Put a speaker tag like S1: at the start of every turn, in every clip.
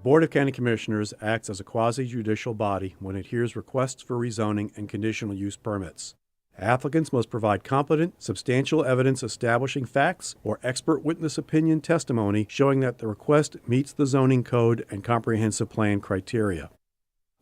S1: Board of County Commissioners acts as a quasi-judicial body when it hears requests for rezoning and conditional use permits. Applicants must provide competent, substantial evidence establishing facts or expert witness opinion testimony showing that the request meets the zoning code and comprehensive plan criteria.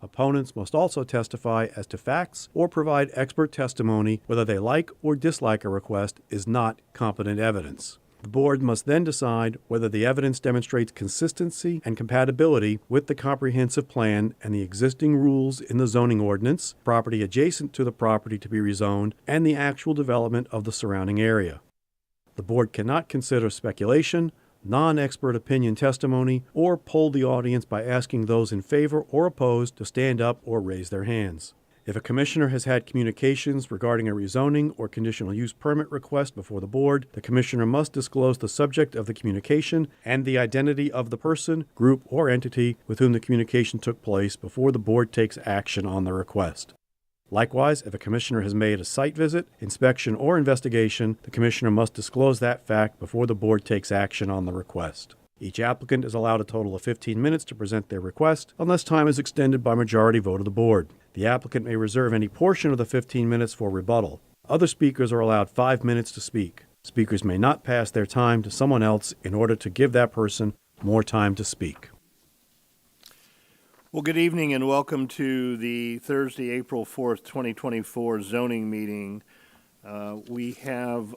S1: Opponents must also testify as to facts or provide expert testimony whether they like or dislike a request is not competent evidence. The board must then decide whether the evidence demonstrates consistency and compatibility with the comprehensive plan and the existing rules in the zoning ordinance, property adjacent to the property to be rezoned, and the actual development of the surrounding area. The board cannot consider speculation, non-expert opinion testimony, or poll the audience by asking those in favor or opposed to stand up or raise their hands. If a commissioner has had communications regarding a rezoning or conditional use permit request before the board, the commissioner must disclose the subject of the communication and the identity of the person, group, or entity with whom the communication took place before the board takes action on the request. Likewise, if a commissioner has made a site visit, inspection, or investigation, the commissioner must disclose that fact before the board takes action on the request. Each applicant is allowed a total of 15 minutes to present their request, unless time is extended by majority vote of the board. The applicant may reserve any portion of the 15 minutes for rebuttal. Other speakers are allowed 5 minutes to speak. Speakers may not pass their time to someone else in order to give that person more time to speak.
S2: Well, good evening and welcome to the Thursday, April 4th, 2024 zoning meeting. We have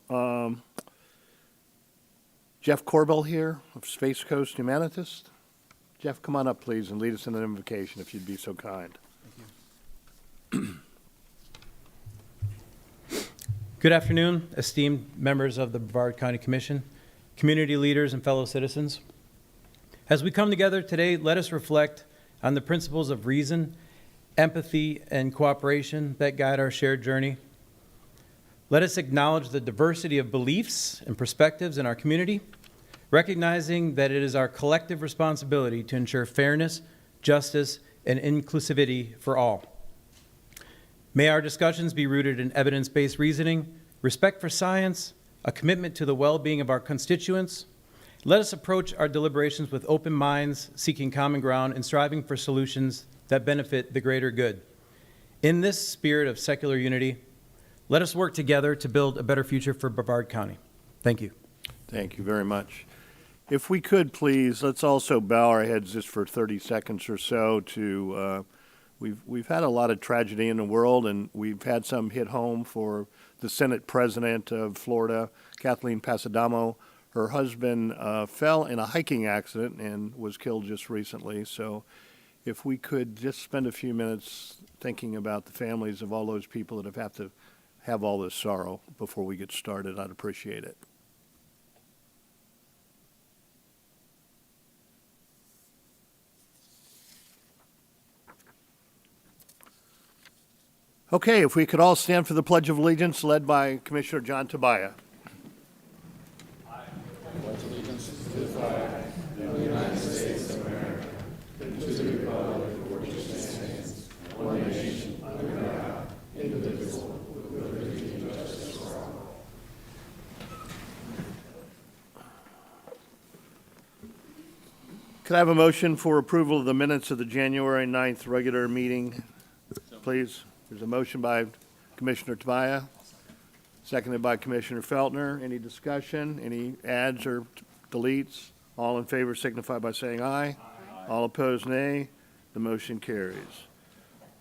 S2: Jeff Corbell here of Space Coast Humanities. Jeff, come on up, please, and lead us in an invocation, if you'd be so kind.
S3: Thank you. Good afternoon, esteemed members of the Brevard County Commission, community leaders, and fellow citizens. As we come together today, let us reflect on the principles of reason, empathy, and cooperation that guide our shared journey. Let us acknowledge the diversity of beliefs and perspectives in our community, recognizing that it is our collective responsibility to ensure fairness, justice, and inclusivity for all. May our discussions be rooted in evidence-based reasoning, respect for science, a commitment to the well-being of our constituents. Let us approach our deliberations with open minds, seeking common ground and striving for solutions that benefit the greater good. In this spirit of secular unity, let us work together to build a better future for Brevard County. Thank you.
S2: Thank you very much. If we could, please, let's also bow our heads just for 30 seconds or so to, we've had a lot of tragedy in the world, and we've had some hit home for the Senate President of Florida, Kathleen Pasadamo. Her husband fell in a hiking accident and was killed just recently. So if we could just spend a few minutes thinking about the families of all those people that have to have all this sorrow before we get started, I'd appreciate it. Okay, if we could all stand for the Pledge of Allegiance led by Commissioner John Tobia.
S4: I pledge allegiance to the flag of the United States of America, and to the republic for which it stands, one nation, under God, indivisible, with liberty and justice for all.
S2: Could I have a motion for approval of the minutes of the January 9th regular meeting, please? There's a motion by Commissioner Tobia, seconded by Commissioner Feltner. Any discussion? Any adds or deletes? All in favor signify by saying aye. Aye. All opposed, nay. The motion carries.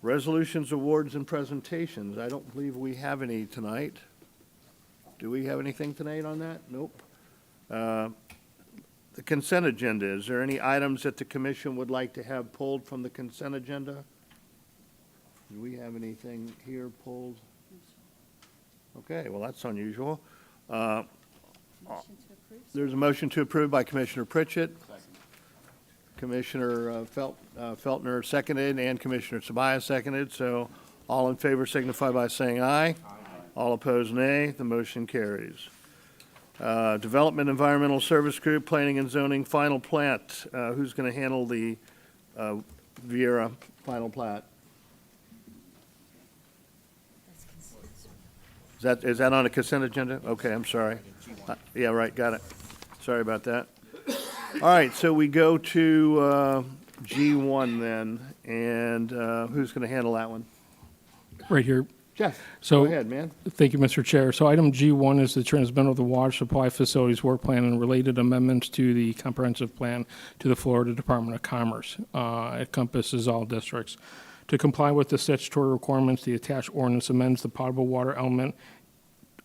S2: Resolutions, awards, and presentations. I don't believe we have any tonight. Do we have anything tonight on that? Nope. The consent agenda. Is there any items that the commission would like to have pulled from the consent agenda? Do we have anything here pulled? Okay, well, that's unusual. There's a motion to approve by Commissioner Pritchett. Commissioner Feltner seconded, and Commissioner Tobia seconded. So all in favor signify by saying aye. Aye. All opposed, nay. The motion carries. Development Environmental Service Group, Planning and Zoning, final plat. Who's going to handle the Vieira final plat? Is that on a consent agenda? Okay, I'm sorry. Yeah, right, got it. Sorry about that. All right, so we go to G1 then, and who's going to handle that one?
S5: Right here.
S2: Jeff,
S5: So-
S2: go ahead, man.
S5: Thank you, Mr. Chair. So item G1 is the transmittal of the water supply facilities work plan and related amendments to the comprehensive plan to the Florida Department of Commerce. It encompasses all districts. To comply with the statutory requirements, the attached ordinance amends the potable water element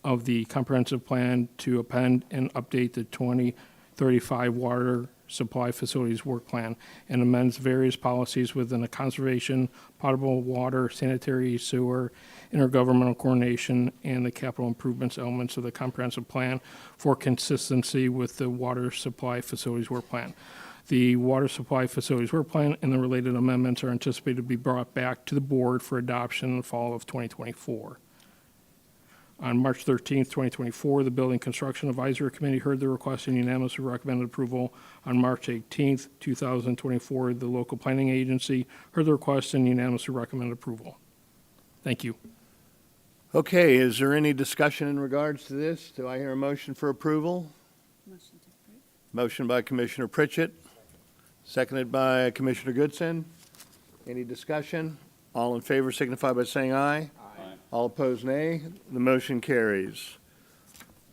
S5: of the comprehensive plan to append and update the 2035 water supply facilities work plan and amends various policies within the conservation, potable water, sanitary sewer, intergovernmental coordination, and the capital improvements elements of the comprehensive plan for consistency with the water supply facilities work plan. The water supply facilities work plan and the related amendments are anticipated to be brought back to the board for adoption in the fall of 2024. On March 13th, 2024, the Building Construction Advisory Committee heard the request and unanimously recommended approval. On March 18th, 2024, the local planning agency heard the request and unanimously recommended approval. Thank you.
S2: Okay, is there any discussion in regards to this? Do I hear a motion for approval?
S6: Motion to approve.
S2: Motion by Commissioner Pritchett, seconded by Commissioner Goodson. Any discussion? All in favor signify by saying aye. All opposed, nay. The motion carries.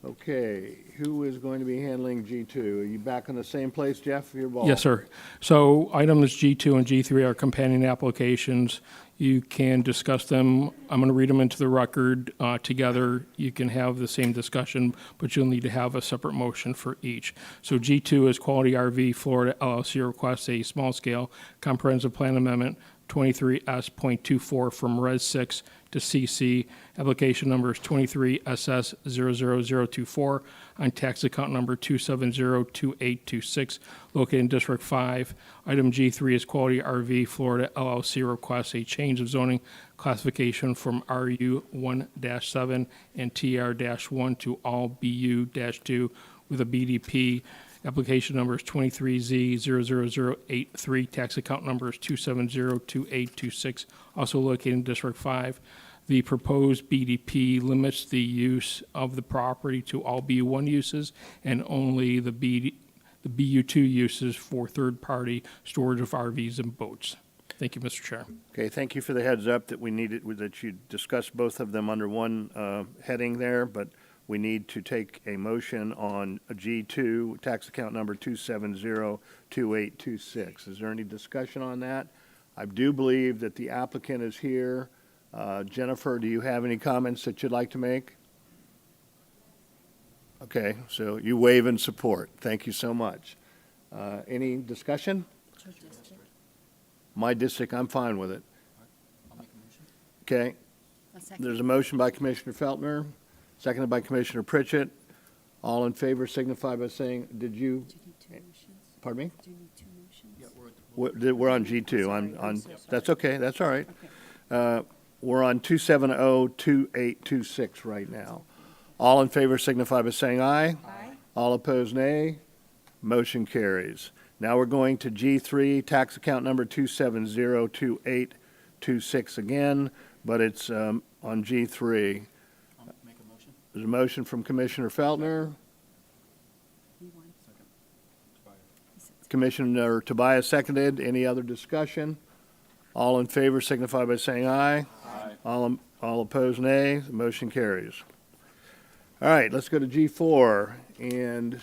S2: Okay, who is going to be handling G2? Are you back on the same place, Jeff? Your ball.
S5: Yes, sir. So items G2 and G3 are companion applications. You can discuss them. I'm going to read them into the record together. You can have the same discussion, but you'll need to have a separate motion for each. So G2 is Quality RV Florida LLC requests a small-scale comprehensive plan amendment 23S.24 from Res 6 to CC. Application number is 23SS00024 on tax account number 2702826 located in District 5. Item G3 is Quality RV Florida LLC requests a change of zoning classification from RU1-7 and TR-1 to all BU-2 with a BDP. Application number is 23Z00083. Tax account number is 2702826, also located in District 5. The proposed BDP limits the use of the property to all BU1 uses and only the BU2 uses for third-party storage of RVs and boats. Thank you, Mr. Chair.
S2: Okay, thank you for the heads up that we needed, that you discussed both of them under one heading there, but we need to take a motion on a G2, tax account number 2702826. Is there any discussion on that? I do believe that the applicant is here. Jennifer, do you have any comments that you'd like to make? Okay, so you wave in support. Thank you so much. Any discussion?
S6: Your district.
S2: My district, I'm fine with it. Okay,
S6: A second.
S2: there's a motion by Commissioner Feltner, seconded by Commissioner Pritchett. All in favor signify by saying, did you,
S6: Do you need two motions?
S2: pardon me?
S6: Do you need two motions?
S2: We're on G2.
S6: Sorry, I'm so
S2: That's okay, that's all right.
S6: Okay.
S2: We're on 2702826 right now. All in favor signify by saying aye.
S6: Aye.
S2: All opposed, nay. Motion carries. Now we're going to G3, tax account number 2702826 again, but it's on G3.
S4: Make a motion.
S2: There's a motion from Commissioner Feltner,
S6: You won.
S2: Commissioner Tobia seconded. Any other discussion? All in favor signify by saying aye.
S4: Aye.
S2: All opposed, nay. The motion carries. All right, let's go to G4. And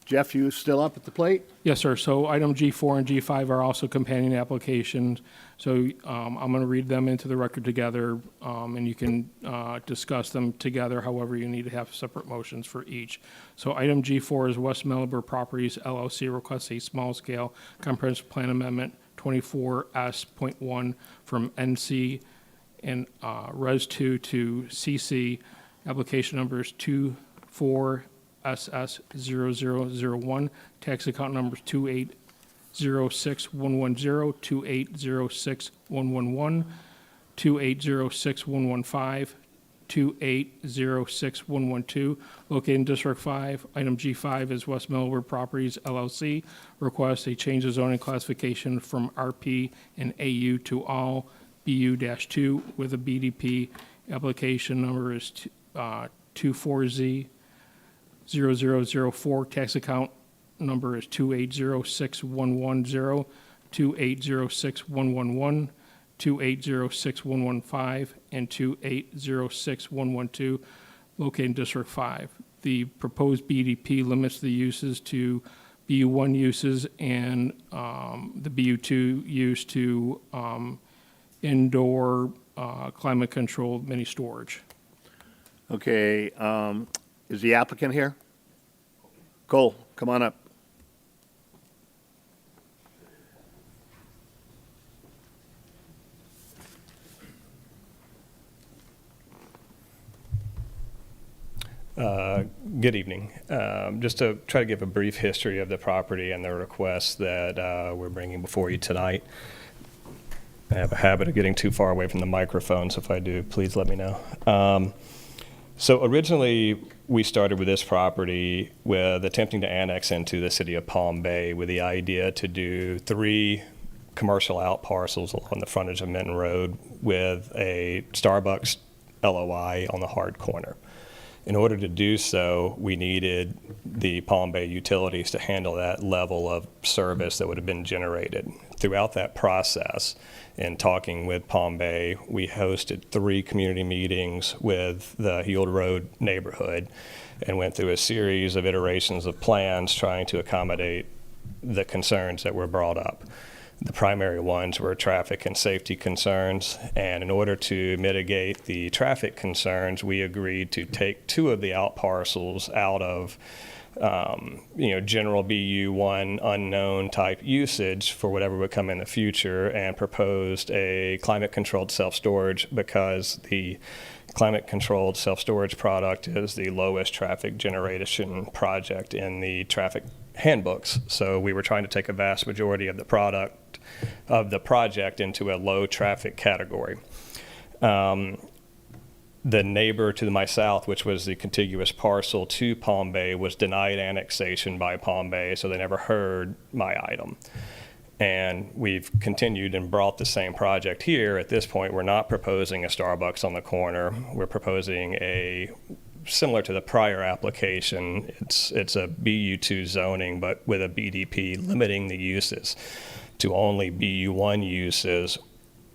S2: Jeff, you still up at the plate?
S5: Yes, sir. So item G4 and G5 are also companion applications. So I'm going to read them into the record together, and you can discuss them together. However, you need to have separate motions for each. So item G4 is West Malabar Properties LLC requests a small-scale comprehensive plan amendment 24S.1 from NC and Res 2 to CC. Application number is 24SS0001. Tax account number is 2806110, 2806111, 2806115, 2806112. Located in District 5. Item G5 is West Malabar Properties LLC. Requests a change of zoning classification from RP and AU to all BU-2 with a BDP. Application number is 24Z0004. Tax account number is 2806110. 2806111, 2806115, and 2806112, located in District 5. The proposed BDP limits the uses to BU1 uses and the BU2 use to indoor climate-controlled mini storage.
S2: Okay, is the applicant here? Cole, come on up.
S7: Good evening. Just to try to give a brief history of the property and the requests that we're bringing before you tonight. I have a habit of getting too far away from the microphone, so if I do, please let me know. So originally, we started with this property with attempting to annex into the city of Palm Bay with the idea to do 3 commercial out parcels along the frontage of Minton Road with a Starbucks LOI on the hard corner. In order to do so, we needed the Palm Bay utilities to handle that level of service that would have been generated. Throughout that process, in talking with Palm Bay, we hosted 3 community meetings with the Heald Road neighborhood and went through a series of iterations of plans trying to accommodate the concerns that were brought up. The primary ones were traffic and safety concerns, and in order to mitigate the traffic concerns, we agreed to take 2 of the out parcels out of general BU1 unknown type usage for whatever would come in the future, and proposed a climate-controlled self-storage because the climate-controlled self-storage product is the lowest traffic generation project in the traffic handbooks. So we were trying to take a vast majority of the project into a low traffic category. The neighbor to my south, which was the contiguous parcel to Palm Bay, was denied annexation by Palm Bay, so they never heard my item. And we've continued and brought the same project here. At this point, we're not proposing a Starbucks on the corner. We're proposing similar to the prior application, it's a BU2 zoning, but with a BDP limiting the uses to only BU1 uses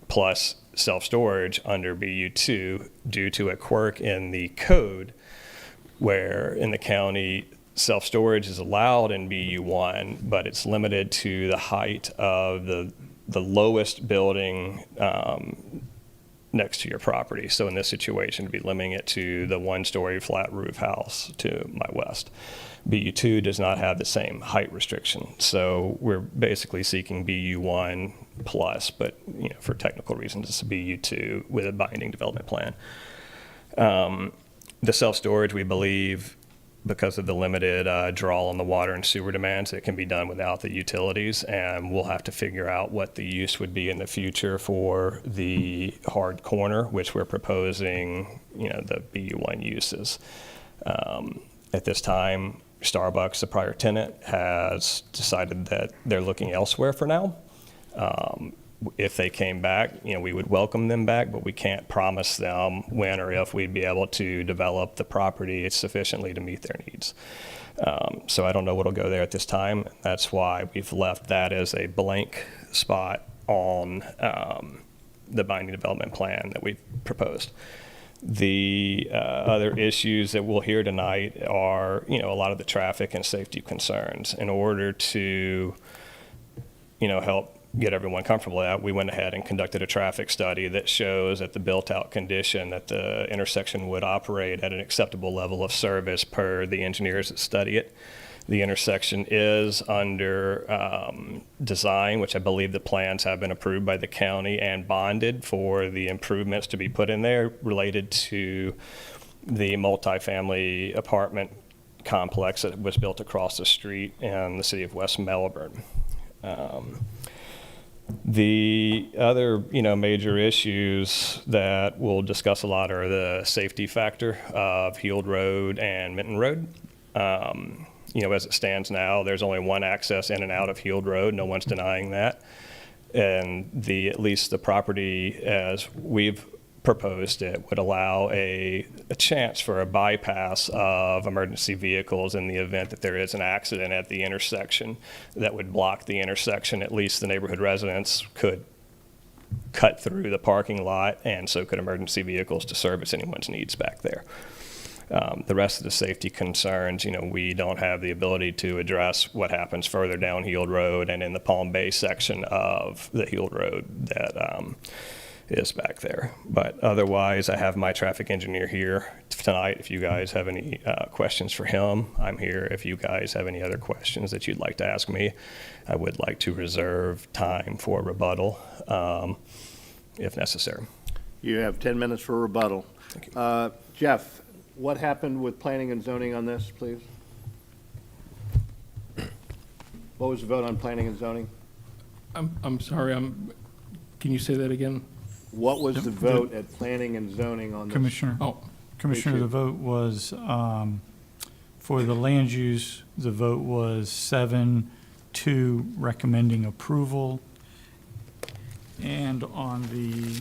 S7: plus self-storage under BU2 due to a quirk in the code where in the county self-storage is allowed in BU1, but it's limited to the height of the lowest building next to your property. So in this situation, to be limiting it to the 1-story flat roof house to my west. BU2 does not have the same height restriction. So we're basically seeking BU1 plus, but for technical reasons, it's a BU2 with a binding development plan. The self-storage, we believe, because of the limited draw on the water and sewer demands, it can be done without the utilities, and we'll have to figure out what the use would be in the future for the hard corner, which we're proposing, the BU1 uses. At this time, Starbucks, the prior tenant, has decided that they're looking elsewhere for now. If they came back, we would welcome them back, but we can't promise them when or if we'd be able to develop the property sufficiently to meet their needs. So I don't know what'll go there at this time. That's why we've left that as a blank spot on the binding development plan that we've proposed. The other issues that we'll hear tonight are, a lot of the traffic and safety concerns. In order to, help get everyone comfortable with that, we went ahead and conducted a traffic study that shows at the built-out condition that the intersection would operate at an acceptable level of service per the engineers that study it. The intersection is under design, which I believe the plans have been approved by the county and bonded for the improvements to be put in there related to the multifamily apartment complex that was built across the street in the city of West Melbourne. The other, major issues that we'll discuss a lot are the safety factor of Heald Road and Minton Road. As it stands now, there's only one access in and out of Heald Road. No one's denying that. And at least the property as we've proposed it would allow a chance for a bypass of emergency vehicles in the event that there is an accident at the intersection that would block the intersection. At least the neighborhood residents could cut through the parking lot, and so could emergency vehicles to service anyone's needs back there. The rest of the safety concerns, we don't have the ability to address what happens further down Heald Road and in the Palm Bay section of the Heald Road that is back there. But otherwise, I have my traffic engineer here tonight. If you guys have any questions for him, I'm here. If you guys have any other questions that you'd like to ask me, I would like to reserve time for rebuttal if necessary.
S2: You have 10 minutes for rebuttal.
S7: Thank you.
S2: Jeff, what happened with planning and zoning on this, please? What was the vote on planning and zoning?
S5: I'm sorry, can you say that again?
S2: What was the vote at planning and zoning on this?
S8: Commissioner,
S5: Oh,
S8: Commissioner, the vote was, for the land use, the vote was 7-2 recommending approval. And on the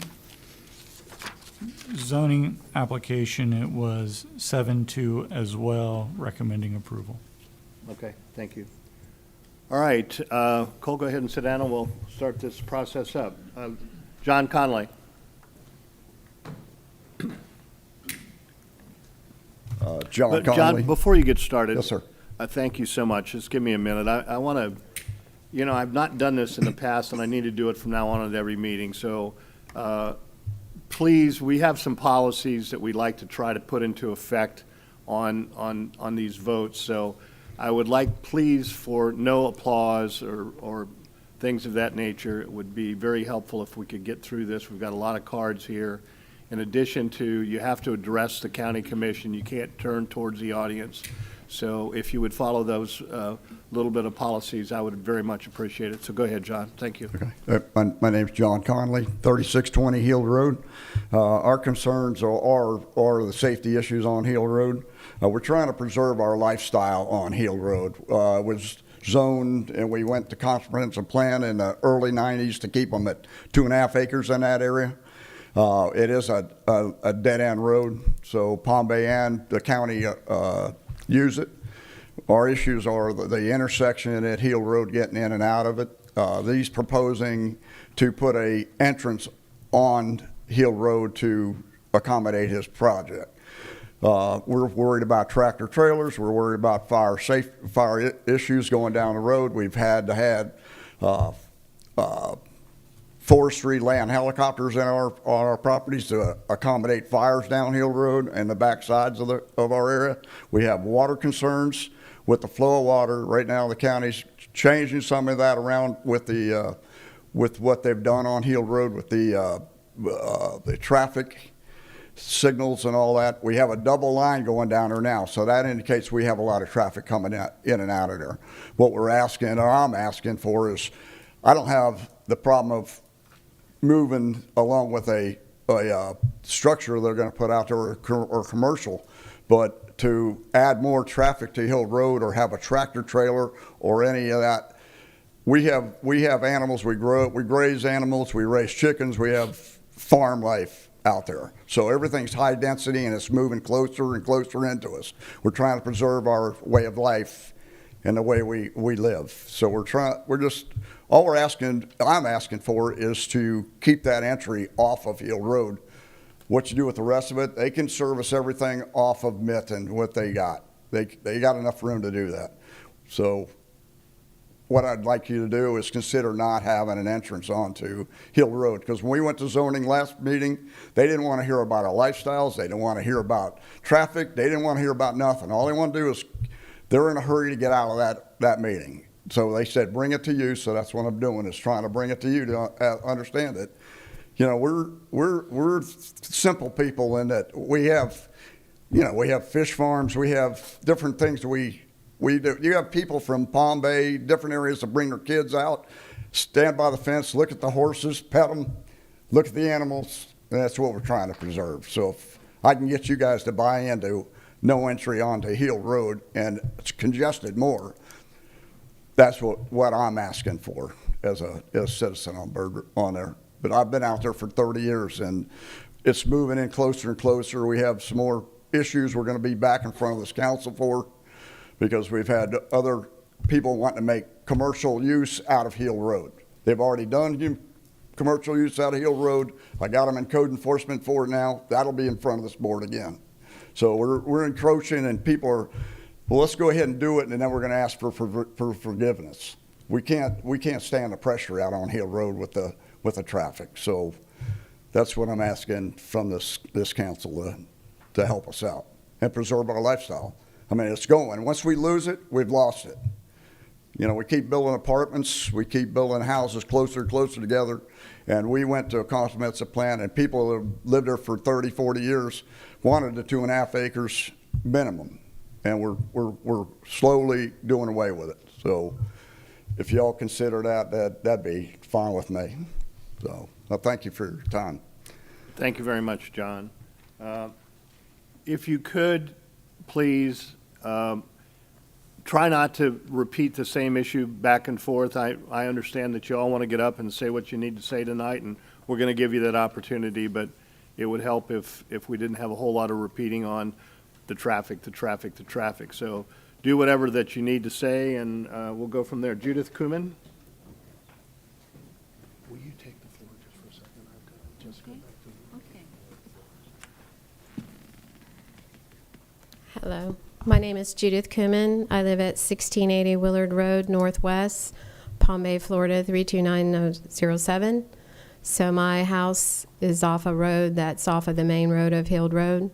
S8: zoning application, it was 7-2 as well, recommending approval.
S2: Okay, thank you. All right, Cole, go ahead and sit down, and we'll start this process up. John Conley.
S9: John Conley.
S2: John, before you get started.
S9: Yes, sir.
S2: Thank you so much. Just give me a minute. I want to, I've not done this in the past, and I need to do it from now on at every meeting. So please, we have some policies that we'd like to try to put into effect on these votes. So I would like, please, for no applause or things of that nature. It would be very helpful if we could get through this. We've got a lot of cards here. In addition to, you have to address the county commission. You can't turn towards the audience. So if you would follow those little bit of policies, I would very much appreciate it. So go ahead, John. Thank you.
S9: Okay. My name's John Conley, 3620 Heald Road. Our concerns are the safety issues on Heald Road. We're trying to preserve our lifestyle on Heald Road. It was zoned, and we went to comprehensive plan in the early 90s to keep them at 2.5 acres in that area. It is a dead-end road, so Palm Bay and the county use it. Our issues are the intersection at Heald Road, getting in and out of it. These proposing to put a entrance on Heald Road to accommodate his project. We're worried about tractor trailers. We're worried about fire issues going down the road. We've had to have forestry land helicopters in our properties to accommodate fires down Heald Road and the back sides of our area. We have water concerns with the flow of water. Right now, the county's changing some of that around with what they've done on Heald Road with the traffic signals and all that. We have a double line going down there now, so that indicates we have a lot of traffic coming in and out of there. What we're asking, or I'm asking for, is I don't have the problem of moving along with a structure they're going to put out there or commercial, but to add more traffic to Heald Road or have a tractor trailer or any of that. We have animals, we graze animals, we raise chickens, we have farm life out there. So everything's high density and it's moving closer and closer into us. We're trying to preserve our way of life and the way we live. So I'm asking for is to keep that entry off of Heald Road. What you do with the rest of it, they can service everything off of Mitten, what they got. They got enough room to do that. So what I'd like you to do is consider not having an entrance onto Heald Road, because when we went to zoning last meeting, they didn't want to hear about our lifestyles. They didn't want to hear about traffic. They didn't want to hear about nothing. All they want to do is, they're in a hurry to get out of that meeting. So they said, bring it to you. So that's what I'm doing, is trying to bring it to you to understand it. You know, we're simple people in that we have fish farms. We have different things that we do. You have people from Palm Bay, different areas, that bring their kids out, stand by the fence, look at the horses, pet them, look at the animals, and that's what we're trying to preserve. So if I can get you guys to buy into no entry onto Heald Road and it's congested more, that's what I'm asking for as a citizen on there. But I've been out there for 30 years, and it's moving in closer and closer. We have some more issues we're going to be back in front of this council for, because we've had other people wanting to make commercial use out of Hill Road. They've already done commercial use out of Hill Road. I got them in code enforcement for it now. That'll be in front of this board again. So we're encroaching, and people are, well, let's go ahead and do it, and then we're going to ask for forgiveness. We can't stand the pressure out on Hill Road with the traffic. So that's what I'm asking from this council to help us out and preserve our lifestyle. I mean, it's going. Once we lose it, we've lost it. You know, we keep building apartments, we keep building houses closer and closer together, and we went to a comprehensive plan, and people that have lived there for 30, 40 years wanted the 2.5 acres minimum, and we're slowly doing away with it. So if y'all consider that'd be fine with me. So thank you for your time.
S2: Thank you very much, John. If you could, please, try not to repeat the same issue back and forth. I understand that you all want to get up and say what you need to say tonight, and we're going to give you that opportunity, but it would help if we didn't have a whole lot of repeating on the traffic. So do whatever that you need to say, and we'll go from there. Judith Kuman? Will you take the floor just for a second? I've got to just go back to
S6: Okay.
S10: Hello, my name is Judith Kuman. I live at 1680 Willard Road, Northwest, Palm Bay, Florida, 32907. So my house is off a road that's off of the main road of Hill Road.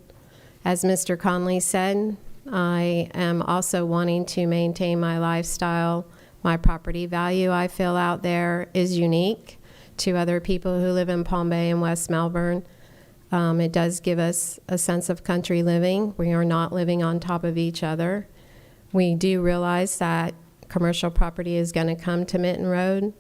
S10: As Mr. Conley said, I am also wanting to maintain my lifestyle. My property value I feel out there is unique to other people who live in Palm Bay and West Melbourne. It does give us a sense of country living. We are not living on top of each other. We do realize that commercial property is going to come to Minton Road,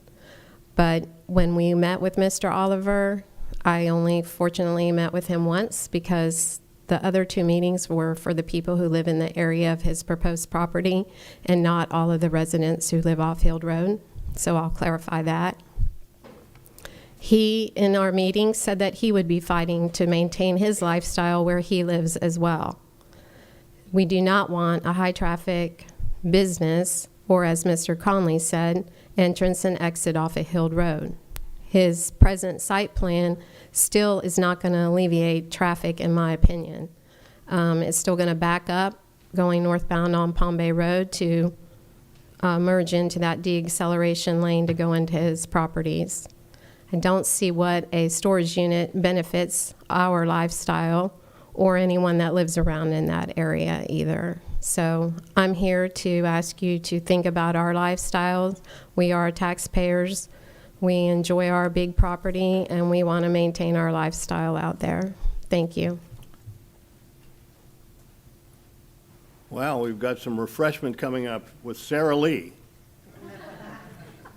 S10: but when we met with Mr. Oliver, I only fortunately met with him once because the other 2 meetings were for the people who live in the area of his proposed property and not all of the residents who live off Hill Road. So I'll clarify that. He, in our meeting, said that he would be fighting to maintain his lifestyle where he lives as well. We do not want a high-traffic business, or as Mr. Conley said, entrance and exit off of Hill Road. His present site plan still is not going to alleviate traffic, in my opinion. It's still going to back up going northbound on Palm Bay Road to merge into that de-acceleration lane to go into his properties. I don't see what a storage unit benefits our lifestyle or anyone that lives around in that area either. So I'm here to ask you to think about our lifestyles. We are taxpayers. We enjoy our big property, and we want to maintain our lifestyle out there. Thank you.
S2: Well, we've got some refreshment coming up with Sarah Lee.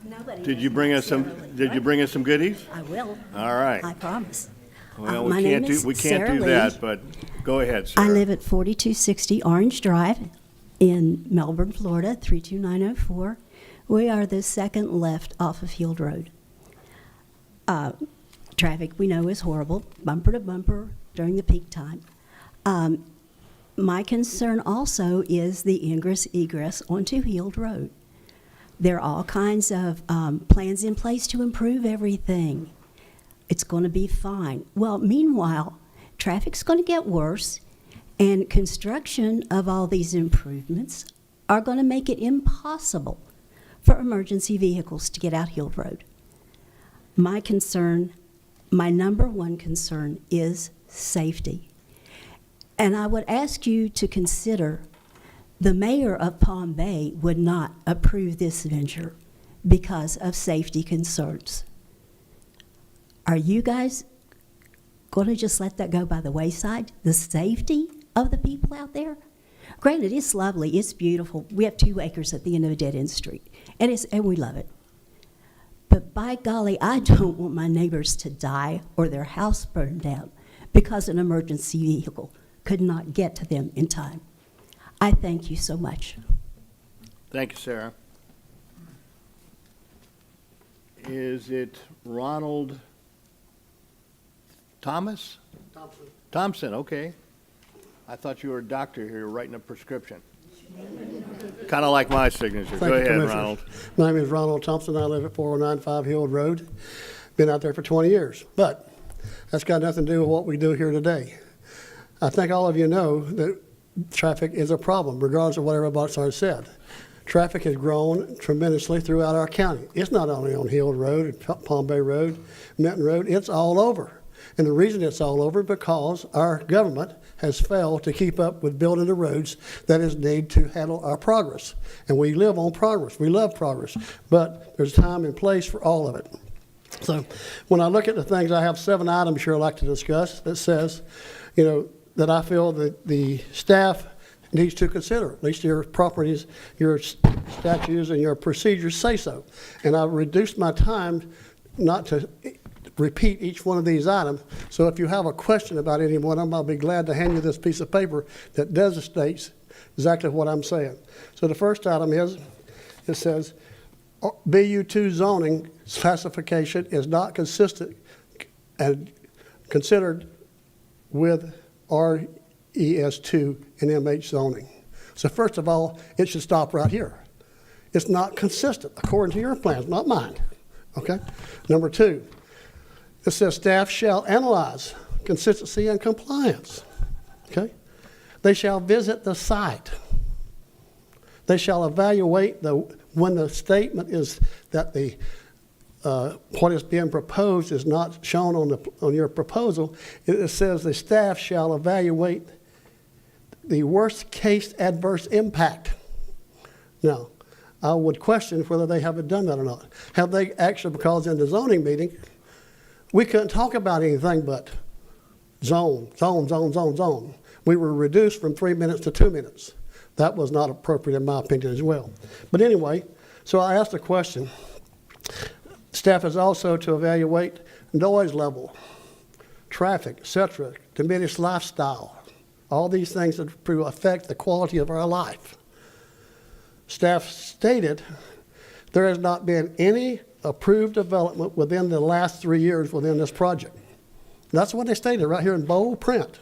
S11: Nobody
S2: Did
S11: knows
S2: you bring
S11: about
S2: us some?
S11: Sarah Lee,
S2: Did you
S11: right?
S2: bring us some goodies?
S11: I will.
S2: All right.
S11: I promise.
S2: Well,
S11: my
S2: we
S11: name
S2: can't
S11: is
S2: do
S11: Sarah
S2: that,
S11: Lee.
S2: but go ahead, Sarah.
S11: I live at 4260 Orange Drive in Melbourne, Florida, 32904. We are the second left off of Field Road. Traffic we know is horrible, bumper to bumper during the peak time. My concern also is the ingress-egress onto Field Road. There are all kinds of plans in place to improve everything. It's going to be fine. Well, meanwhile, traffic's going to get worse, and construction of all these improvements are going to make it impossible for emergency vehicles to get out Hill Road. My concern, my number one concern, is safety. And I would ask you to consider the mayor of Palm Bay would not approve this venture because of safety concerns. Are you guys going to just let that go by the wayside? The safety of the people out there? Granted, it's lovely, it's beautiful. We have 2 acres at the end of a dead-end street, and we love it. But by golly, I don't want my neighbors to die or their house burned down because an emergency vehicle could not get to them in time. I thank you so much.
S2: Thank you, Sarah. Is it Ronald Thomas? Thompson, okay. I thought you were a doctor here writing a prescription. Kind of like my signature. Go ahead, Ronald.
S12: My name is Ronald Thompson. I live at 4095 Hill Road. Been out there for 20 years. But that's got nothing to do with what we do here today. I think all of you know that traffic is a problem, regardless of what everybody said. Traffic has grown tremendously throughout our county. It's not only on Hill Road, Palm Bay Road, Minton Road, it's all over. And the reason it's all over is because our government has failed to keep up with building the roads that is needed to handle our progress. And we live on progress. We love progress. But there's time and place for all of it. So when I look at the things, I have 7 items here I'd like to discuss that says, that I feel that the staff needs to consider. At least your properties, your statutes, and your procedures say so. And I've reduced my time not to repeat each one of these items. So if you have a question about any one of them, I'll be glad to hand you this piece of paper that does state exactly what I'm saying. So the first item is, it says, BU2 zoning classification is not consistent and considered with RES2 and MH zoning. So first of all, it should stop right here. It's not consistent according to your plans, not mine. Okay? Number 2, it says staff shall analyze consistency and compliance. Okay? They shall visit the site. They shall evaluate when the statement is that what is being proposed is not shown on your proposal. It says the staff shall evaluate the worst case adverse impact. Now, I would question whether they haven't done that or not. Have they actually, because in the zoning meeting, we couldn't talk about anything but zone. We were reduced from 3 minutes to 2 minutes. That was not appropriate in my opinion as well. But anyway, so I asked a question. Staff is also to evaluate noise level, traffic, etc., diminished lifestyle, all these things that affect the quality of our life. Staff stated there has not been any approved development within the last 3 years within this project. That's what they stated right here in bold print.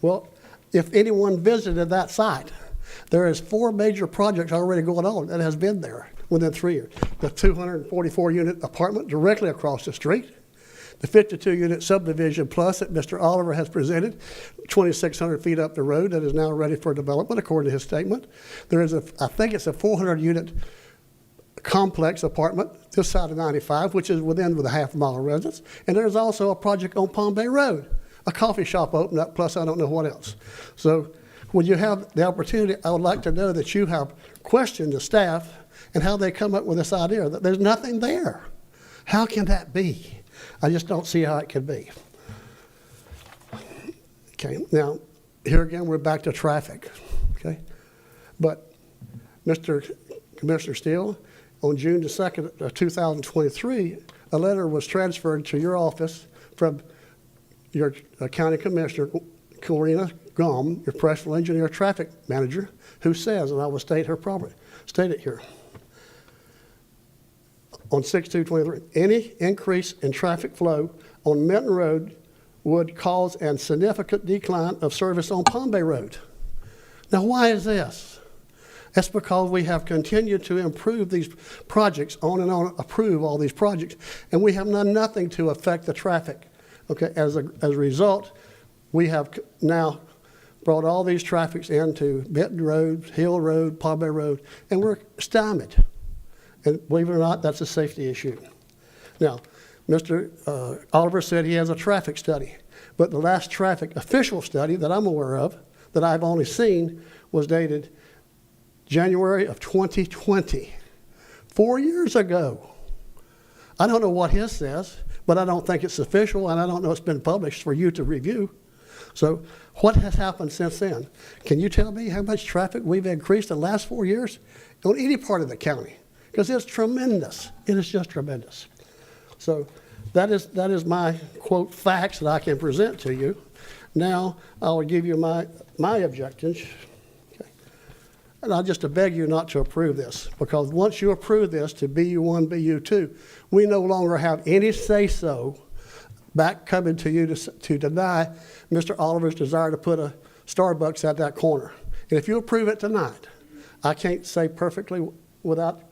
S12: Well, if anyone visited that site, there is 4 major projects already going on that has been there within 3 years. The 244-unit apartment directly across the street, the 52-unit subdivision plus that Mr. Oliver has presented, 2,600 feet up the road that is now ready for development according to his statement. There is I think it's a 400-unit complex apartment this side of 95, which is within with a half-mile residence. And there's also a project on Palm Bay Road, a coffee shop opened up, plus I don't know what else. So when you have the opportunity, I would like to know that you have questioned the staff and how they come up with this idea that there's nothing there. How can that be? I just don't see how it could be. Okay, now, here again, we're back to traffic, okay? But Mr. Commissioner Steele, on June the 2nd, 2023, a letter was transferred to your office from your county commissioner, Corina Gom, your professional engineer traffic manager, who says, and I will state her property, state it here. On 6/2/23, any increase in traffic flow on Minton Road would cause a significant decline of service on Palm Bay Road. Now, why is this? That's because we have continued to improve these projects, on and on, approve all these projects, and we have done nothing to affect the traffic. Okay, as a result, we have now brought all these traffics into Minton Road, Hill Road, Palm Bay Road, and we're stymied. And believe it or not, that's a safety issue. Now, Mr. Oliver said he has a traffic study, but the last traffic official study that I'm aware of, that I've only seen, was dated January of 2020, 4 years ago. I don't know what his says, but I don't think it's official, and I don't know it's been published for you to review. So what has happened since then? Can you tell me how much traffic we've increased in the last 4 years on any part of the county? Because it's tremendous. It is just tremendous. So that is my, quote, facts that I can present to you. Now I'll give you my objections. Okay. And I'll just beg you not to approve this, because once you approve this to BU1, BU2, we no longer have any say-so back coming to you to deny Mr. Oliver's desire to put a Starbucks at that corner. And if you approve it tonight, I can't say perfectly without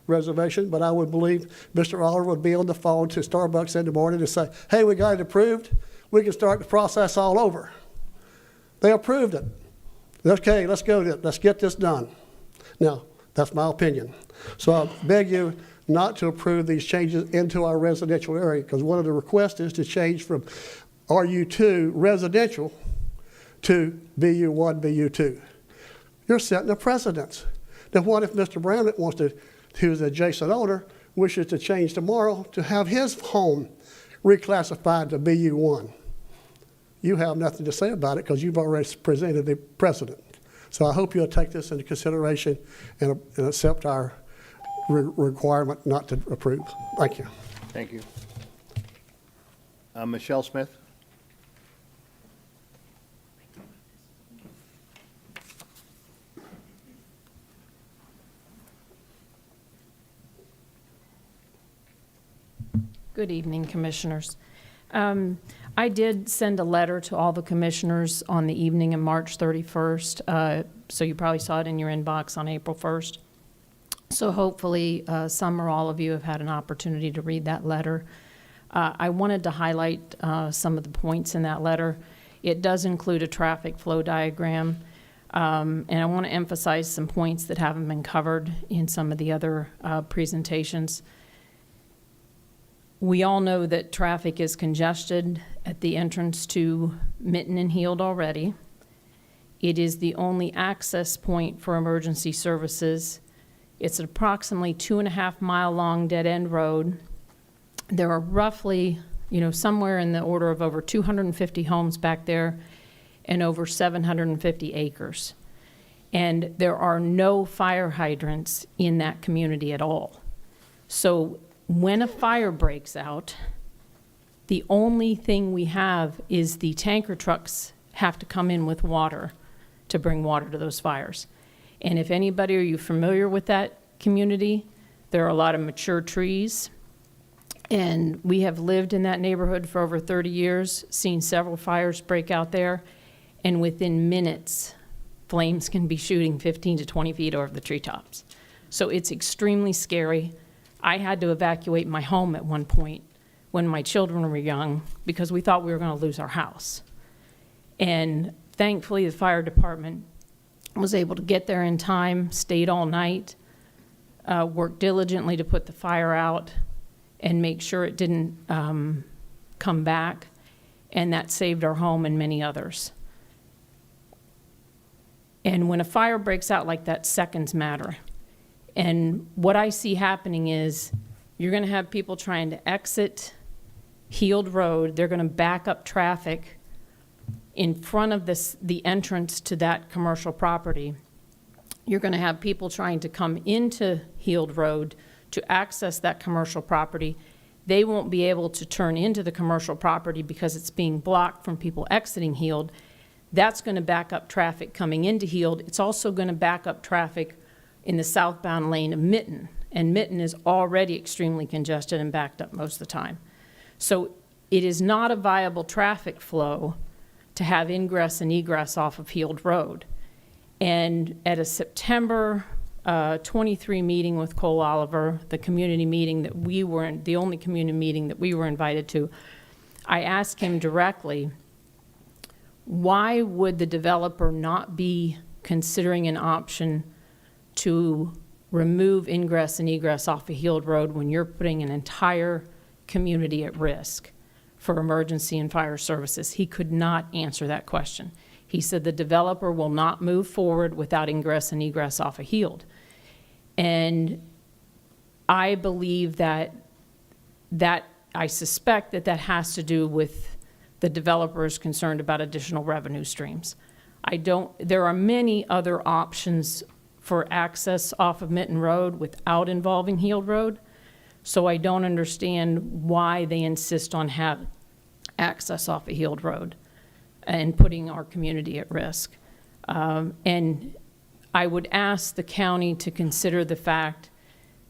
S12: reservation, but I would believe Mr. Oliver would be on the phone to Starbucks in the morning and say, hey, we got it approved. We can start the process all over. They approved it. Okay, let's go. Let's get this done. Now, that's my opinion. So I beg you not to approve these changes into our residential area, because one of the requests is to change from RU2 residential to BU1, BU2. You're setting a precedence. Now, what if Mr. Bramlett wants to, who's the adjacent owner, wishes to change tomorrow to have his home reclassified to BU1? You have nothing to say about it because you've already presented the precedent. So I hope you'll take this into consideration and accept our requirement not to approve. Thank you.
S2: Thank you. Michelle Smith.
S13: Good evening, Commissioners. I did send a letter to all the commissioners on the evening of March 31st, so you probably saw it in your inbox on April 1st. So hopefully some or all of you have had an opportunity to read that letter. I wanted to highlight some of the points in that letter. It does include a traffic flow diagram, and I want to emphasize some points that haven't been covered in some of the other presentations. We all know that traffic is congested at the entrance to Mitten and Heald already. It is the only access point for emergency services. It's an approximately 2.5 mile long dead end road. There are roughly, somewhere in the order of over 250 homes back there and over 750 acres. And there are no fire hydrants in that community at all. So when a fire breaks out, the only thing we have is the tanker trucks have to come in with water to bring water to those fires. And if anybody, are you familiar with that community? There are a lot of mature trees. And we have lived in that neighborhood for over 30 years, seen several fires break out there. And within minutes, flames can be shooting 15 to 20 feet over the treetops. So it's extremely scary. I had to evacuate my home at one point when my children were young because we thought we were going to lose our house. And thankfully, the fire department was able to get there in time, stayed all night, worked diligently to put the fire out and make sure it didn't come back, and that saved our home and many others. And when a fire breaks out like that, seconds matter. And what I see happening is you're going to have people trying to exit Heald Road. They're going to back up traffic in front of the entrance to that commercial property. You're going to have people trying to come into Heald Road to access that commercial property. They won't be able to turn into the commercial property because it's being blocked from people exiting Heald. That's going to back up traffic coming into Heald. It's also going to back up traffic in the southbound lane of Mitten, and Mitten is already extremely congested and backed up most of the time. So it is not a viable traffic flow to have ingress and egress off of Heald Road. And at a September 23 meeting with Cole Oliver, the community meeting that we were in, the only community meeting that we were invited to, I asked him directly, why would the developer not be considering an option to remove ingress and egress off of Heald Road when you're putting an entire community at risk for emergency and fire services? He could not answer that question. He said the developer will not move forward without ingress and egress off of Heald. And I believe that I suspect that has to do with the developers concerned about additional revenue streams. There are many other options for access off of Mitten Road without involving Heald Road. So I don't understand why they insist on having access off of Heald Road and putting our community at risk. And I would ask the county to consider the fact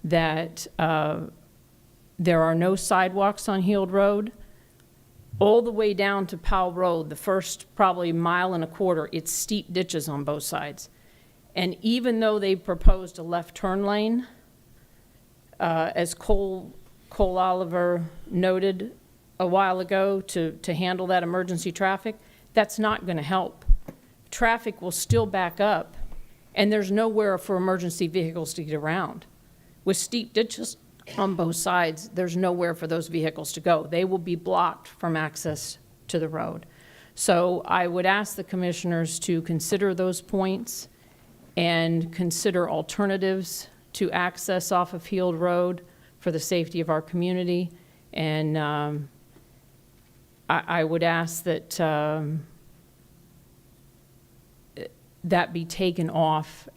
S13: that there are no sidewalks on Heald Road. all the way down to Powell Road, the first probably mile and a quarter, it's steep ditches on both sides. And even though they proposed a left turn lane, as Cole Oliver noted a while ago to handle that emergency traffic, that's not going to help. Traffic will still back up, and there's nowhere for emergency vehicles to get around. With steep ditches on both sides, there's nowhere for those vehicles to go. They will be blocked from access to the road. So I would ask the commissioners to consider those points and consider alternatives to access off of Field Road for the safety of our community. And I would ask that that be taken off.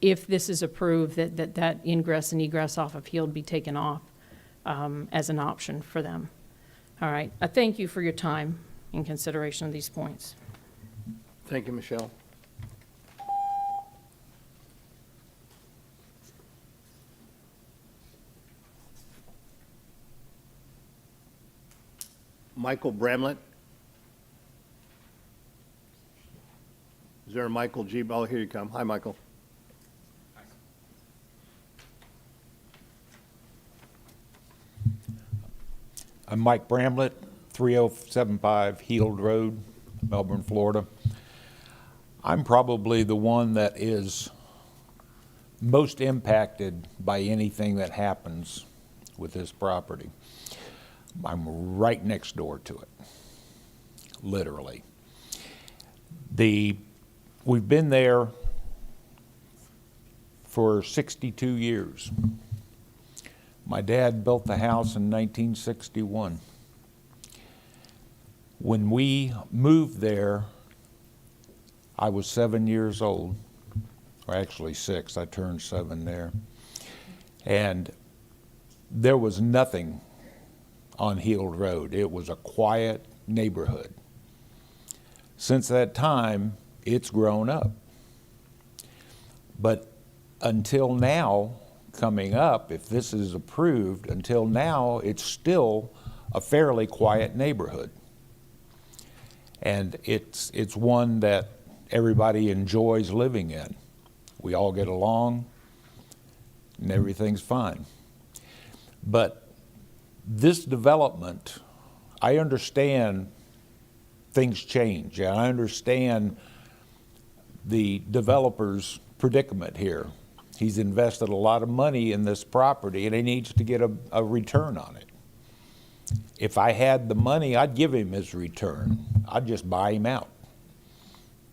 S13: If this is approved, that ingress and egress off of Field be taken off as an option for them. All right. I thank you for your time in consideration of these points.
S2: Thank you, Michelle. Michael Bramlett. Is there a Michael G? Oh, here you come. Hi, Michael.
S14: I'm Mike Bramlett, 3075 Heald Road, Melbourne, Florida. I'm probably the one that is most impacted by anything that happens with this property. I'm right next door to it, literally. We've been there for 62 years. My dad built the house in 1961. When we moved there, I was 7 years old, or actually 6. I turned 7 there. And there was nothing on Heald Road. It was a quiet neighborhood. Since that time, it's grown up. But until now, coming up, if this is approved, until now, it's still a fairly quiet neighborhood. And it's one that everybody enjoys living in. We all get along, and everything's fine. But this development, I understand things change, and I understand the developer's predicament here. He's invested a lot of money in this property, and he needs to get a return on it. If I had the money, I'd give him his return. I'd just buy him out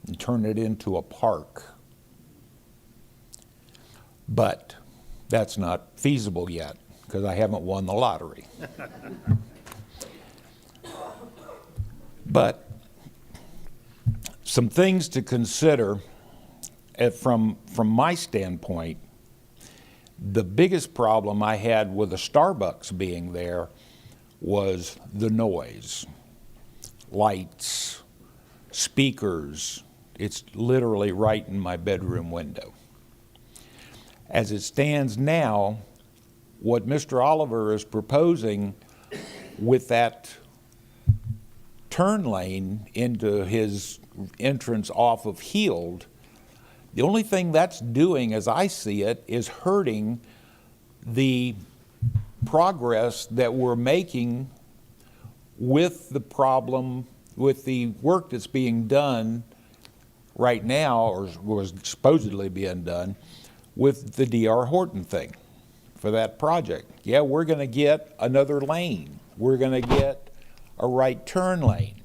S14: and turn it into a park. But that's not feasible yet, because I haven't won the lottery. But some things to consider from my standpoint. The biggest problem I had with the Starbucks being there was the noise, lights, speakers. It's literally right in my bedroom window. As it stands now, what Mr. Oliver is proposing with that turn lane into his entrance off of Heald, the only thing that's doing, as I see it, is hurting the progress that we're making with the problem, with the work that's being done right now, or was supposedly being done, with the D.R. Horton thing for that project. Yeah, we're going to get another lane. We're going to get a right turn lane.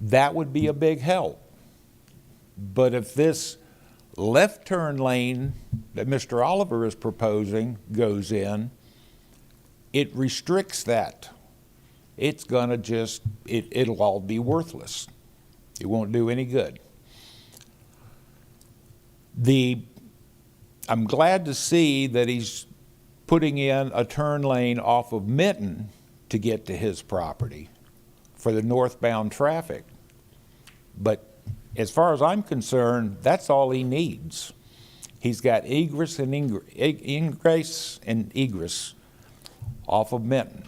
S14: That would be a big help. But if this left turn lane that Mr. Oliver is proposing goes in, it restricts that. It's gonna just, it'll all be worthless. It won't do any good. I'm glad to see that he's putting in a turn lane off of Minton to get to his property for the northbound traffic. But as far as I'm concerned, that's all he needs. He's got ingress and egress off of Minton.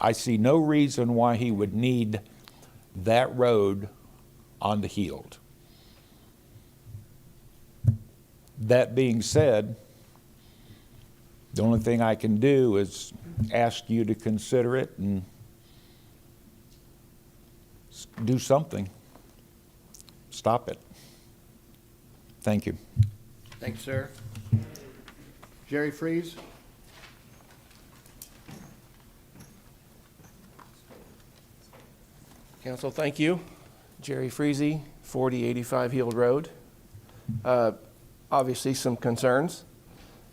S14: I see no reason why he would need that road on the Heald. That being said, the only thing I can do is ask you to consider it and do something. Stop it. Thank you.
S2: Thanks, sir. Jerry Freeze?
S15: Council, thank you. Jerry Freezy, 4085 Heald Road. Obviously some concerns.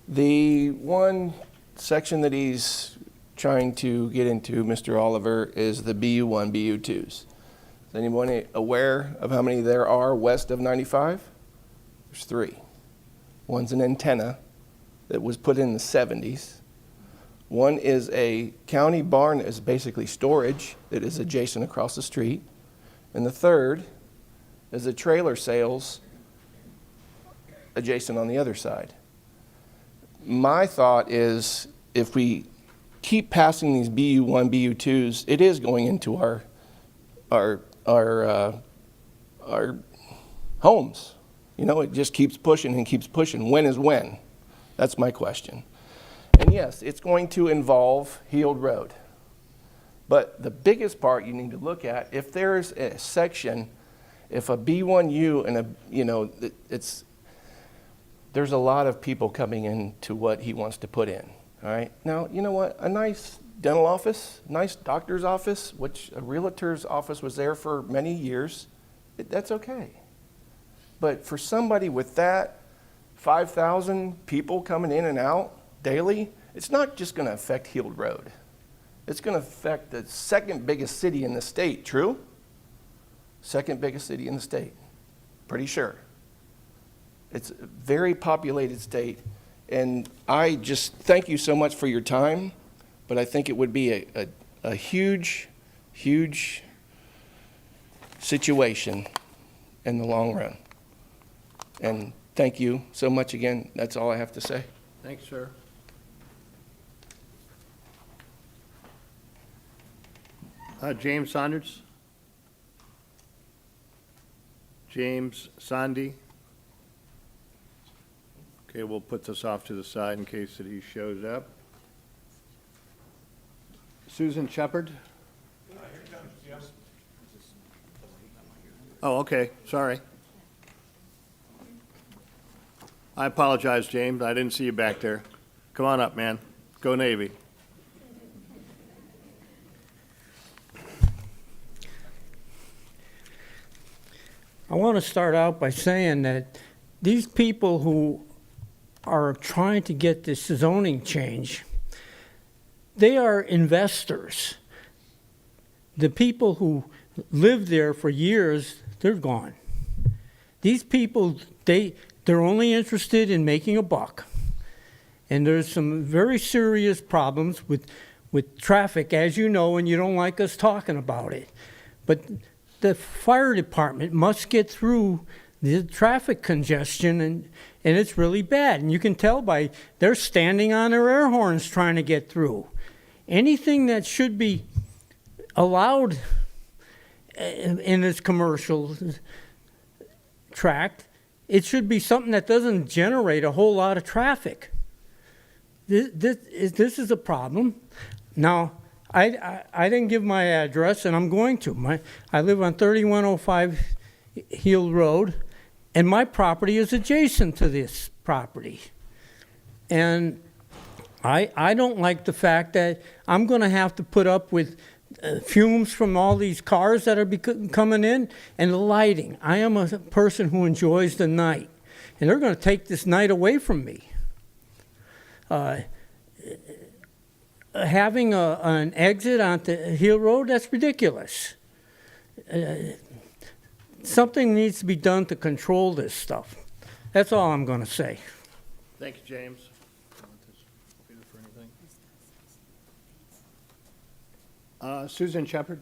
S15: The one section that he's trying to get into, Mr. Oliver, is the BU1, BU2s. Is anyone aware of how many there are west of 95? There's 3. One's an antenna that was put in the 70s. One is a county barn that is basically storage that is adjacent across the street. And the third is a trailer sales adjacent on the other side. My thought is if we keep passing these BU1, BU2s, it is going into our homes. You know, it just keeps pushing and keeps pushing. When is when? That's my question. And yes, it's going to involve Heald Road. But the biggest part you need to look at, if there's a section, if a B1U and a, you know, there's a lot of people coming into what he wants to put in, all right? Now, you know what? A nice dental office, nice doctor's office, which a realtor's office was there for many years, that's okay. But for somebody with that, 5,000 people coming in and out daily, it's not just going to affect Heald Road. It's going to affect the second biggest city in the state, true? Second biggest city in the state, pretty sure. It's a very populated state, and I just thank you so much for your time, but I think it would be a huge, huge situation in the long run. And thank you so much again. That's all I have to say.
S2: Thanks, sir. James Saunders? James Sandy? Okay, we'll put this off to the side in case that he shows up. Susan Shepard?
S4: Here comes, yes.
S2: Oh, okay, sorry. I apologize, James. I didn't see you back there. Come on up, man. Go Navy.
S16: I want to start out by saying that these people who are trying to get this zoning change, they are investors. The people who lived there for years, they're gone. These people, they're only interested in making a buck. And there's some very serious problems with traffic, as you know, and you don't like us talking about it. But the fire department must get through the traffic congestion, and it's really bad. And you can tell by they're standing on their air horns trying to get through. Anything that should be allowed in this commercial tract, it should be something that doesn't generate a whole lot of traffic. This is a problem. Now, I didn't give my address, and I'm going to. I live on 3105 Heald Road, and my property is adjacent to this property. And I don't like the fact that I'm going to have to put up with fumes from all these cars that are coming in, and the lighting. I am a person who enjoys the night, and they're going to take this night away from me. Having an exit onto Heald Road, that's ridiculous. Something needs to be done to control this stuff. That's all I'm going to say.
S2: Thank you, James. Susan Shepard?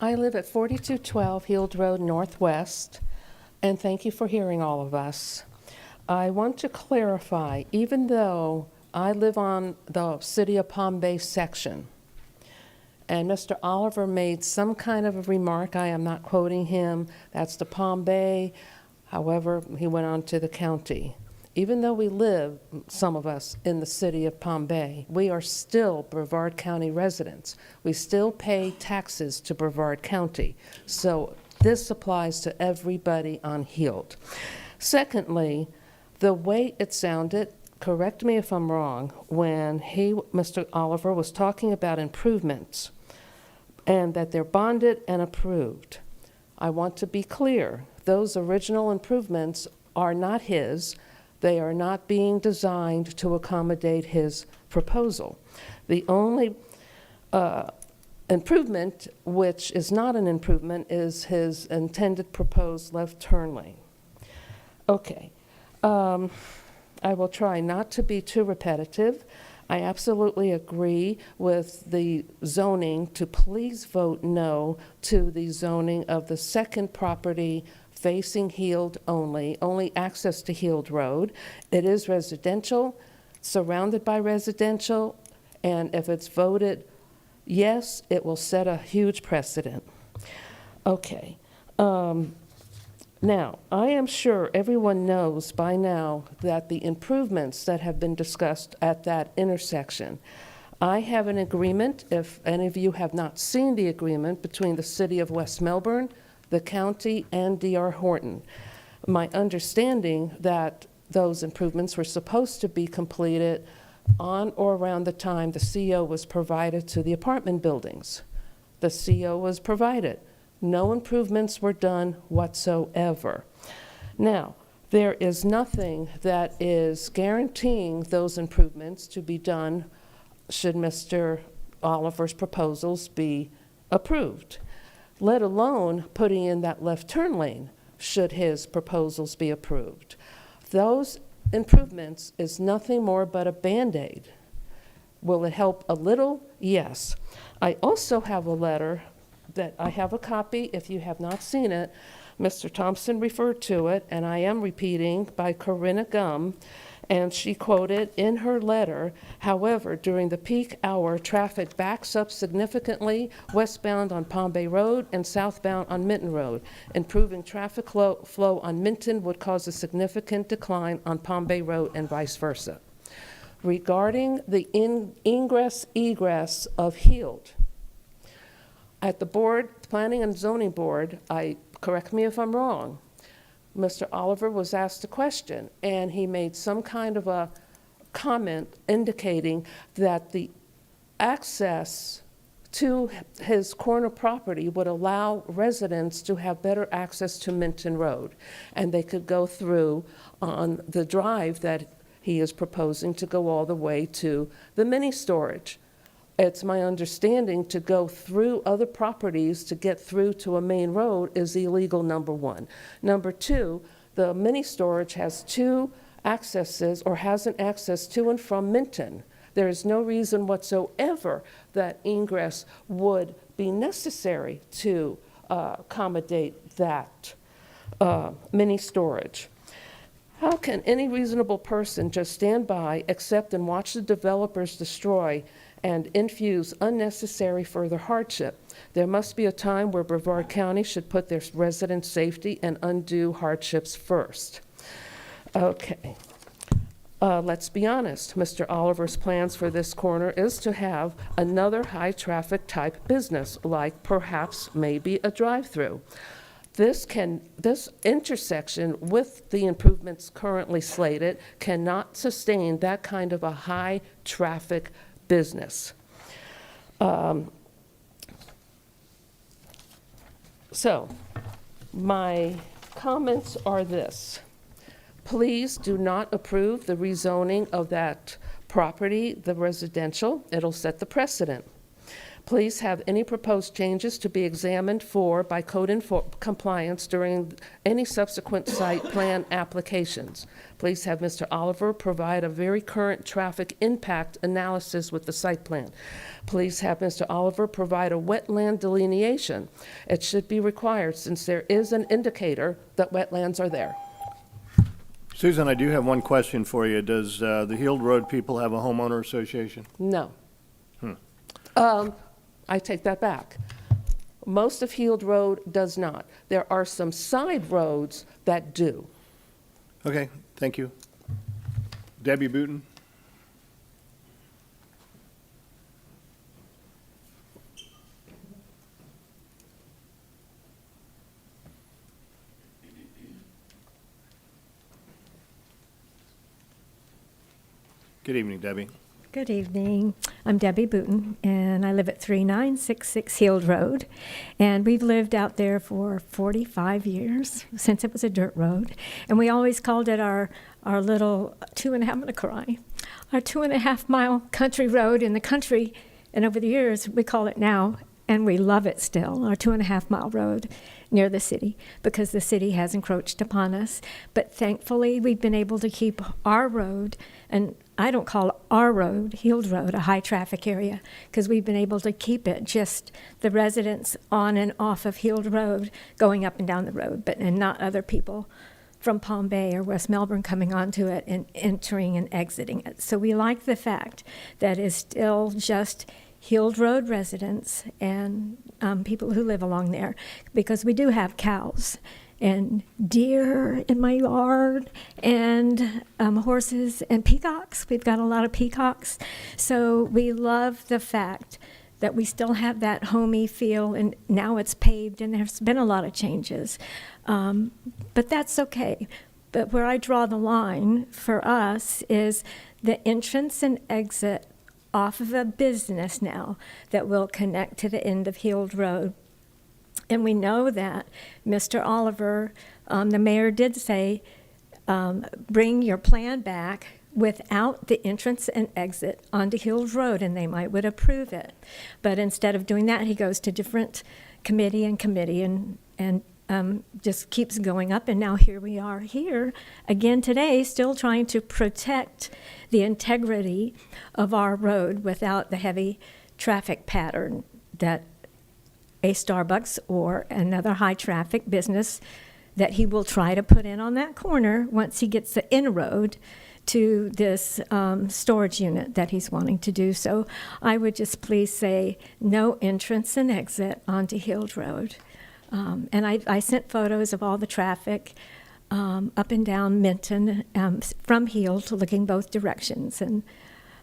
S17: I live at 4212 Heald Road Northwest, and thank you for hearing all of us. I want to clarify, even though I live on the City of Palm Bay section, and Mr. Oliver made some kind of a remark, I am not quoting him, that's the Palm Bay, however, he went on to the county. Even though we live, some of us, in the City of Palm Bay, we are still Brevard County residents. We still pay taxes to Brevard County. So this applies to everybody on Heald. Secondly, the way it sounded, correct me if I'm wrong, when Mr. Oliver was talking about improvements and that they're bonded and approved. I want to be clear, those original improvements are not his. They are not being designed to accommodate his proposal. The only improvement, which is not an improvement, is his intended proposed left turn lane. Okay. I will try not to be too repetitive. I absolutely agree with the zoning to please vote no to the zoning of the second property facing Heald only access to Heald Road. It is residential, surrounded by residential, and if it's voted yes, it will set a huge precedent. Okay. Now, I am sure everyone knows by now that the improvements that have been discussed at that intersection, I have an agreement, if any of you have not seen the agreement, between the City of West Melbourne, the county, and D.R. Horton. My understanding that those improvements were supposed to be completed on or around the time the CO was provided to the apartment buildings. The CO was provided. No improvements were done whatsoever. Now, there is nothing that is guaranteeing those improvements to be done should Mr. Oliver's proposals be approved, let alone putting in that left turn lane should his proposals be approved. Those improvements is nothing more but a Band-Aid. Will it help a little? Yes. I also have a letter that I have a copy, if you have not seen it. Mr. Thompson referred to it, and I am repeating, by Corinna Gum, and she quoted in her letter, however, during the peak hour, traffic backs up significantly westbound on Palm Bay Road and southbound on Minton Road. Improving traffic flow on Minton would cause a significant decline on Palm Bay Road and vice versa. Regarding the ingress-egress of Heald, at the board, Planning and Zoning Board, correct me if I'm wrong, Mr. Oliver was asked a question, and he made some kind of a comment indicating that the access to his corner property would allow residents to have better access to Minton Road, and they could go through on the drive that he is proposing to go all the way to the mini storage. It's my understanding to go through other properties to get through to a main road is illegal, number one. Number two, the mini storage has two accesses or has an access to and from Minton. There is no reason whatsoever that ingress would be necessary to accommodate that mini storage. How can any reasonable person just stand by, accept, and watch the developers destroy and infuse unnecessary further hardship? There must be a time where Brevard County should put their residents' safety and undue hardships first. Okay. Let's be honest. Mr. Oliver's plans for this corner is to have another high-traffic type business, like perhaps maybe a drive-through. This intersection with the improvements currently slated cannot sustain that kind of a high-traffic business. So my comments are this. Please do not approve the rezoning of that property, the residential. It'll set the precedent. Please have any proposed changes to be examined for by code compliance during any subsequent site plan applications. Please have Mr. Oliver provide a very current traffic impact analysis with the site plan. Please have Mr. Oliver provide a wetland delineation. It should be required since there is an indicator that wetlands are there.
S2: Susan, I do have one question for you. Does the Heald Road people have a homeowner association?
S17: No. I take that back. Most of Heald Road does not. There are some side roads that do.
S2: Okay, thank you. Debbie Booton? Good evening, Debbie.
S6: Good evening. I'm Debbie Booton, and I live at 3966 Heald Road. And we've lived out there for 45 years, since it was a dirt road. And we always called it our little I'm going to cry, our 2.5 mile country road in the country. And over the years, we call it now, and we love it still, our 2.5 mile road near the city, because the city has encroached upon us. But thankfully, we've been able to keep our road, and I don't call our road, Heald Road, a high traffic area, because we've been able to keep it just the residents on and off of Heald Road going up and down the road, and not other people from Palm Bay or West Melbourne coming onto it and entering and exiting it. So we like the fact that it's still just Heald Road residents and people who live along there, because we do have cows and deer in my yard, and horses and peacocks. We've got a lot of peacocks. So we love the fact that we still have that homey feel, and now it's paved, and there's been a lot of changes. But that's okay. But where I draw the line for us is the entrance and exit off of a business now that will connect to the end of Heald Road. And we know that Mr. Oliver, the mayor did say, bring your plan back without the entrance and exit onto Heald Road, and they would approve it. But instead of doing that, he goes to different committee and just keeps going up. And now here we are here again today, still trying to protect the integrity of our road without the heavy traffic pattern that a Starbucks or another high-traffic business that he will try to put in on that corner once he gets the inroad to this storage unit that he's wanting to do. So I would just please say no entrance and exit onto Heald Road. And I sent photos of all the traffic up and down Minton from Heald, looking both directions. And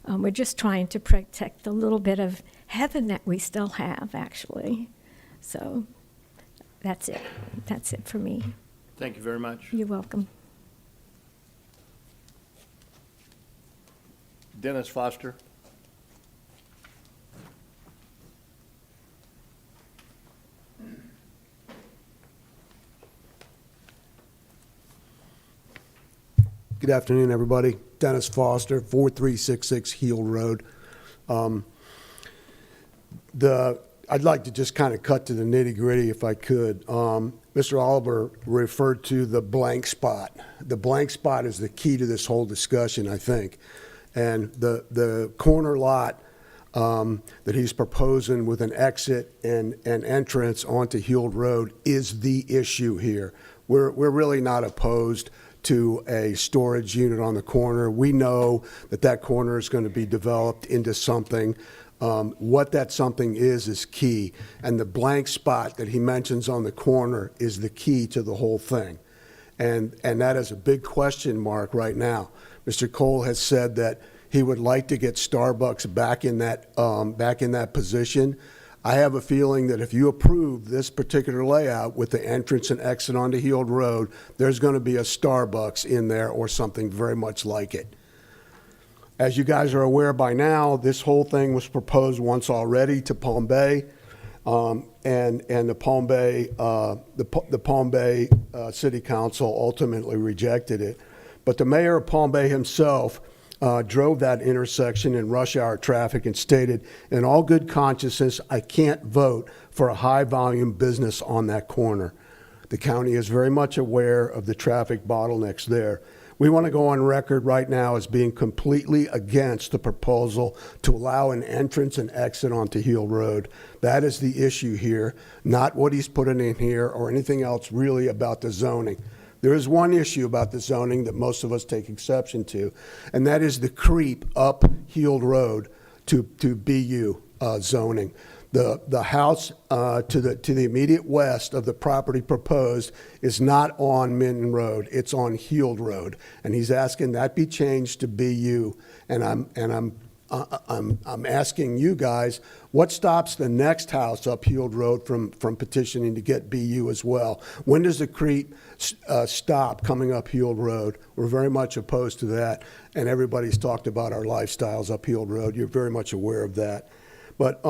S6: we're just trying to protect the little bit of heaven that we still have, actually. So that's it. That's it for me.
S2: Thank you very much.
S6: You're welcome.
S2: Dennis Foster.
S18: Good afternoon, everybody. Dennis Foster, 4366 Heald Road. I'd like to just kind of cut to the nitty-gritty if I could. Mr. Oliver referred to the blank spot. The blank spot is the key to this whole discussion, I think. And the corner lot that he's proposing with an exit and entrance onto Heald Road is the issue here. We're really not opposed to a storage unit on the corner. We know that corner is going to be developed into something. What that something is key. And the blank spot that he mentions on the corner is the key to the whole thing. And that is a big question mark right now. Mr. Cole has said that he would like to get Starbucks back in that position. I have a feeling that if you approve this particular layout with the entrance and exit onto Heald Road, there's going to be a Starbucks in there or something very much like it. As you guys are aware by now, this whole thing was proposed once already to Palm Bay, and the Palm Bay City Council ultimately rejected it. But the mayor of Palm Bay himself drove that intersection in rush hour traffic and stated, in all good conscience, I can't vote for a high-volume business on that corner. The county is very much aware of the traffic bottlenecks there. We want to go on record right now as being completely against the proposal to allow an entrance and exit onto Heel Road. That is the issue here, not what he's putting in here or anything else really about the zoning. There is one issue about the zoning that most of us take exception to, and that is the creep up Heel Road to BU zoning. The house to the immediate west of the property proposed is not on Minton Road; it's on Heald Road, and he's asking that be changed to BU. And I'm asking you guys, what stops the next house up Heald Road from petitioning to get BU as well? When does the creep stop coming up Heald Road? We're very much opposed to that, and everybody's talked about our lifestyles up Heald Road. You're very much aware of that. But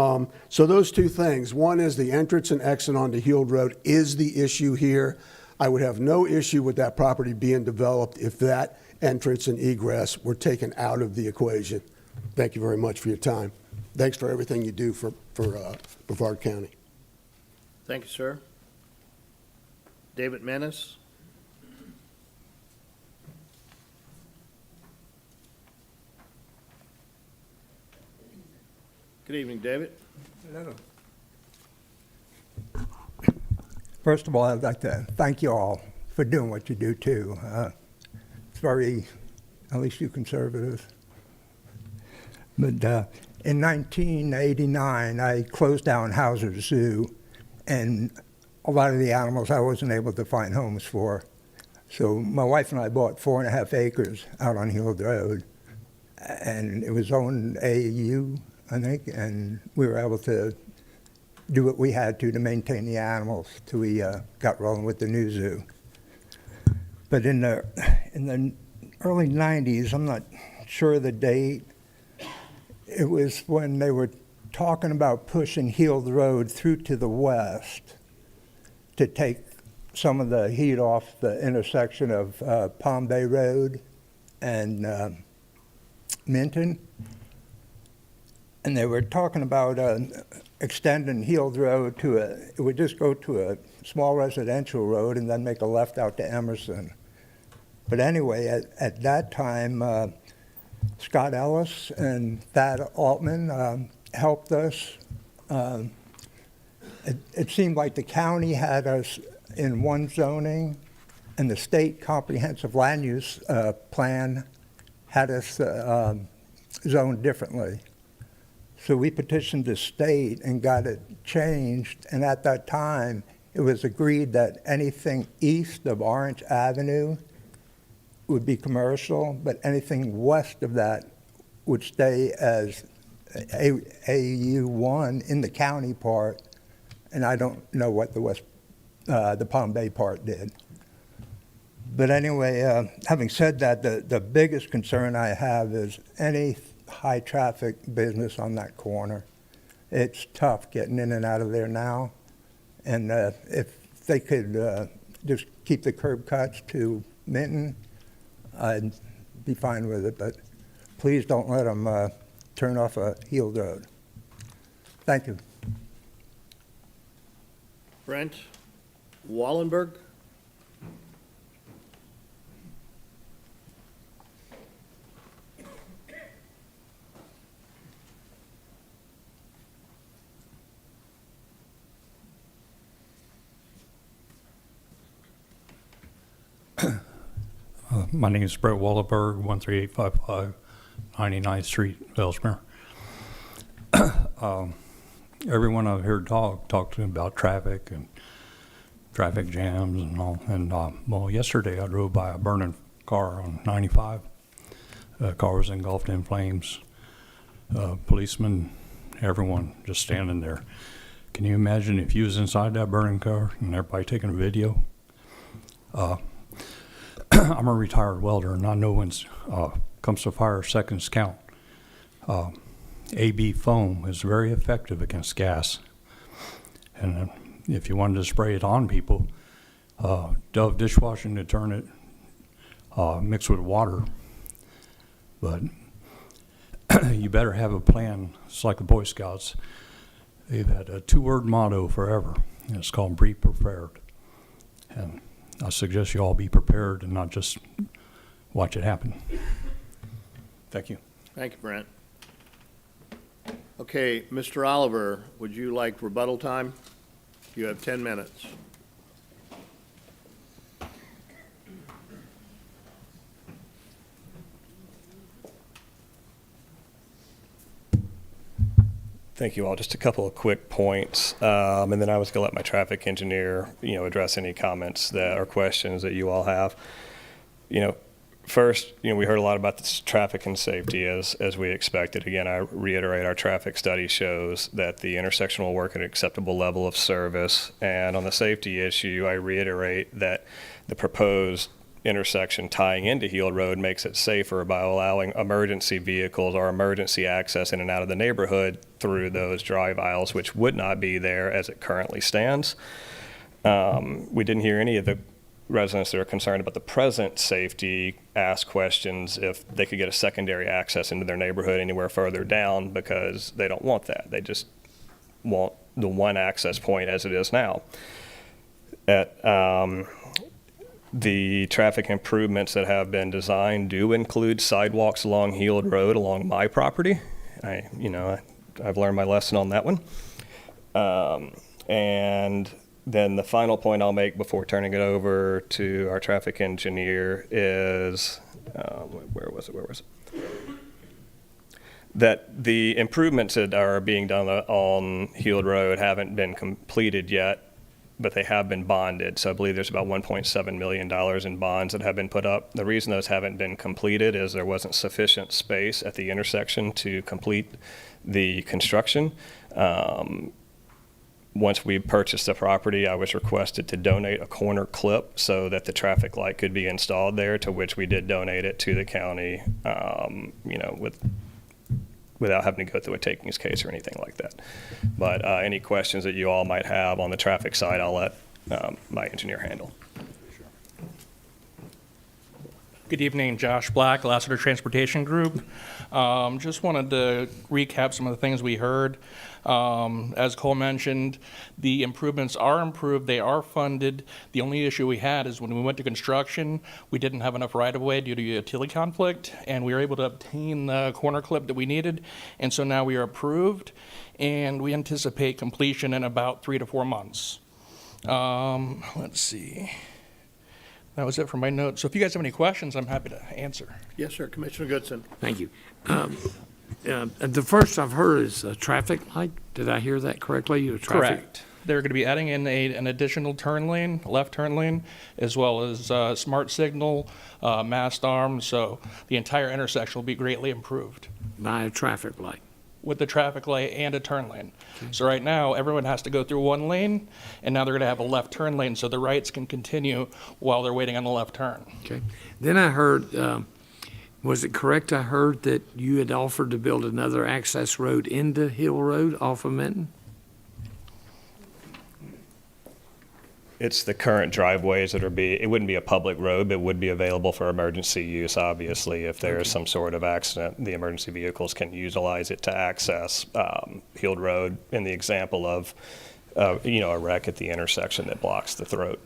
S18: so those two things. One is the entrance and exit onto Heald Road is the issue here. I would have no issue with that property being developed if that entrance and egress were taken out of the equation. Thank you very much for your time. Thanks for everything you do for Brevard County.
S2: Thank you, sir. David Menace. Good evening, David.
S19: Hello. First of all, I'd like to thank you all for doing what you do, too. It's very, at least you conservatives. But in 1989, I closed down Hauser Zoo, and a lot of the animals I wasn't able to find homes for. So my wife and I bought 4.5 acres out on Heald Road, and it was owned AAU, I think, and we were able to do what we had to maintain the animals till we got rolling with the new zoo. But in the early 90s, I'm not sure of the date, it was when they were talking about pushing Heald Road through to the west to take some of the heat off the intersection of Palm Bay Road and Minton. And they were talking about extending Heald Road to it would just go to a small residential road and then make a left out to Emerson. But anyway, at that time, Scott Ellis and Thad Altman helped us. It seemed like the county had us in one zoning, and the state comprehensive land use plan had us zoned differently. So we petitioned the state and got it changed, and at that time, it was agreed that anything east of Orange Avenue would be commercial, but anything west of that would stay as AU1 in the county part, and I don't know what the Palm Bay part did. But anyway, having said that, the biggest concern I have is any high traffic business on that corner. It's tough getting in and out of there now, and if they could just keep the curb cuts to Minton, I'd be fine with it, but please don't let them turn off a Heald Road. Thank you.
S2: Brent Wallenberg.
S20: My name is Brett Wallenberg, 13855 99th Street, Ellesmere. Everyone I've heard talk to about traffic and traffic jams and all. And well, yesterday I drove by a burning car on 95. The car was engulfed in flames. Policemen, everyone just standing there. Can you imagine if you was inside that burning car and everybody taking a video? I'm a retired welder, and I know when comes to fire, seconds count. AB foam is very effective against gas. And if you wanted to spray it on people, Dove dishwashing detergent mixed with water. But you better have a plan. It's like the Boy Scouts. They've had a 2-word motto forever, and it's called be prepared. And I suggest you all be prepared and not just watch it happen. Thank you.
S2: Thank you, Brent. Okay, Mr. Oliver, would you like rebuttal time? You have 10 minutes.
S7: Thank you all. Just a couple of quick points, and then I was going to let my traffic engineer, address any comments that or questions that you all have. First, we heard a lot about this traffic and safety as we expected. Again, I reiterate our traffic study shows that the intersection will work at an acceptable level of service. And on the safety issue, I reiterate that the proposed intersection tying into Heald Road makes it safer by allowing emergency vehicles or emergency access in and out of the neighborhood through those drive aisles, which would not be there as it currently stands. We didn't hear any of the residents that are concerned about the present safety ask questions if they could get a secondary access into their neighborhood anywhere further down, because they don't want that. They just want the one access point as it is now. The traffic improvements that have been designed do include sidewalks along Heald Road along my property. I've learned my lesson on that one. And then the final point I'll make before turning it over to our traffic engineer is, where was it? That the improvements that are being done on Heald Road haven't been completed yet, but they have been bonded. So I believe there's about $1.7 million in bonds that have been put up. The reason those haven't been completed is there wasn't sufficient space at the intersection to complete the construction. Once we purchased the property, I was requested to donate a corner clip so that the traffic light could be installed there, to which we did donate it to the county, without having to go through a takings case or anything like that. But any questions that you all might have on the traffic side, I'll let my engineer handle.
S21: Good evening, Josh Black, Lassiter Transportation Group. Just wanted to recap some of the things we heard. As Cole mentioned, the improvements are improved, they are funded. The only issue we had is when we went to construction, we didn't have enough right-of-way due to utility conflict, and we were able to obtain the corner clip that we needed, and so now we are approved, and we anticipate completion in about 3 to 4 months. Let's see. That was it for my notes. So if you guys have any questions, I'm happy to answer.
S2: Yes, sir. Commissioner Goodson.
S22: Thank you. The first I've heard is a traffic light. Did I hear that correctly?
S21: Correct. They're going to be adding in an additional turn lane, left turn lane, as well as smart signal, mast arms. So the entire intersection will be greatly improved.
S22: By a traffic light?
S21: With the traffic light and a turn lane. Okay. So right now, everyone has to go through one lane, and now they're going to have a left turn lane so the rights can continue while they're waiting on the left turn.
S22: Okay. Then I heard, was it correct I heard that you had offered to build another access road into Hill Road off of Minton?
S7: It's the current driveways that it wouldn't be a public road, but it would be available for emergency use, obviously. If there's some sort of accident, the emergency vehicles can utilize it to access Heald Road, in the example of a wreck at the intersection that blocks the throat.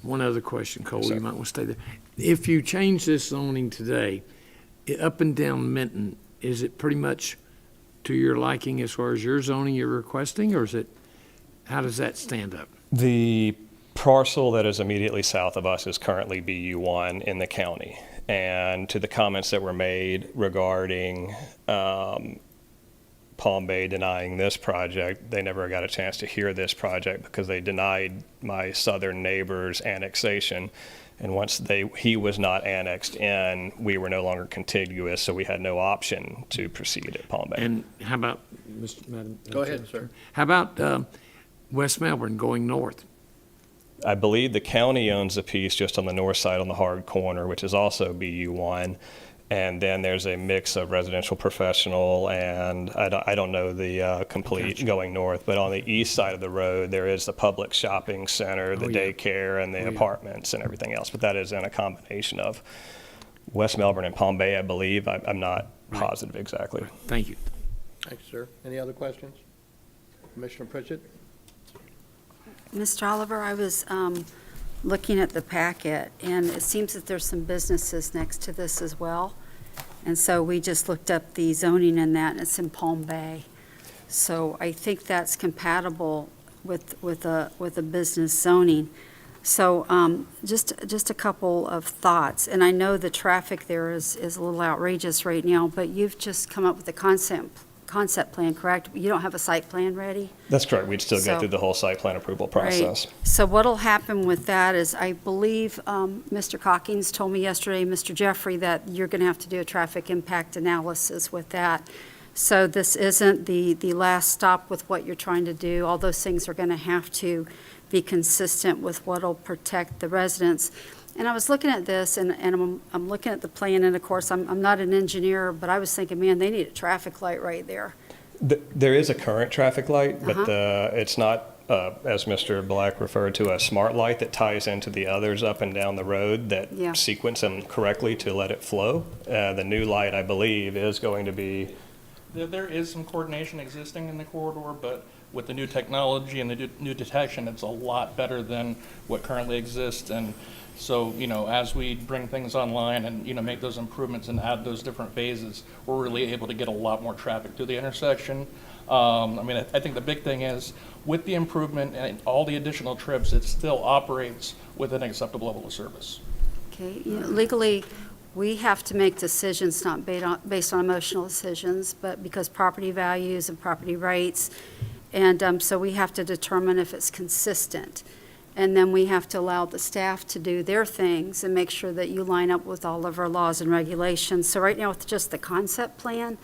S22: One other question, Cole, you might want to stay there. If you change this zoning today, up and down Minton, is it pretty much to your liking as far as your zoning you're requesting, or is it, how does that stand up?
S7: The parcel that is immediately south of us is currently BU1 in the county. And to the comments that were made regarding Palm Bay denying this project, they never got a chance to hear this project because they denied my southern neighbor's annexation. And once he was not annexed in, we were no longer contiguous, so we had no option to proceed at Palm Bay.
S22: And how about, Madam?
S2: Go ahead, sir.
S22: How about West Melbourne going north?
S7: I believe the county owns a piece just on the north side on the hard corner, which is also BU1. And then there's a mix of residential, professional, and I don't know the complete going north. But on the east side of the road, there is the public shopping center, the daycare, and the apartments and everything else. But that is in a combination of West Melbourne and Palm Bay, I believe. I'm not positive, exactly.
S22: Thank you.
S2: Thanks, sir. Any other questions? Commissioner Pritchett?
S1: Mr. Oliver, I was looking at the packet, and it seems that there's some businesses next to this as well. And so we just looked up the zoning in that, and it's in Palm Bay. So I think that's compatible with a business zoning. So just a couple of thoughts. And I know the traffic there is a little outrageous right now, but you've just come up with a concept plan, correct? You don't have a site plan ready?
S7: That's correct. We'd still go
S1: So-
S7: through the whole site plan approval process.
S1: Right. So what'll happen with that is, I believe Mr. Cockings told me yesterday, Mr. Jeffrey, that you're going to have to do a traffic impact analysis with that. So this isn't the last stop with what you're trying to do. All those things are going to have to be consistent with what'll protect the residents. And I was looking at this, and I'm looking at the plan, and of course, I'm not an engineer, but I was thinking, man, they need a traffic light right there.
S7: There is a current traffic light, but
S1: Uh-huh.
S7: it's not, as Mr. Black referred to, a smart light that ties into the others up and down the road that
S1: Yeah.
S7: sequence them correctly to let it flow. The new light, I believe, is going to be,
S21: There is some coordination existing in the corridor, but with the new technology and the new detection, it's a lot better than what currently exists. And so, as we bring things online and, make those improvements and add those different phases, we're really able to get a lot more traffic through the intersection. I think the big thing is, with the improvement and all the additional trips, it still operates with an acceptable level of service.
S1: Okay, legally, we have to make decisions not based on emotional decisions, but because property values and property rights. And so we have to determine if it's consistent. And then we have to allow the staff to do their things and make sure that you line up with all of our laws and regulations. So right now, with just the concept plan,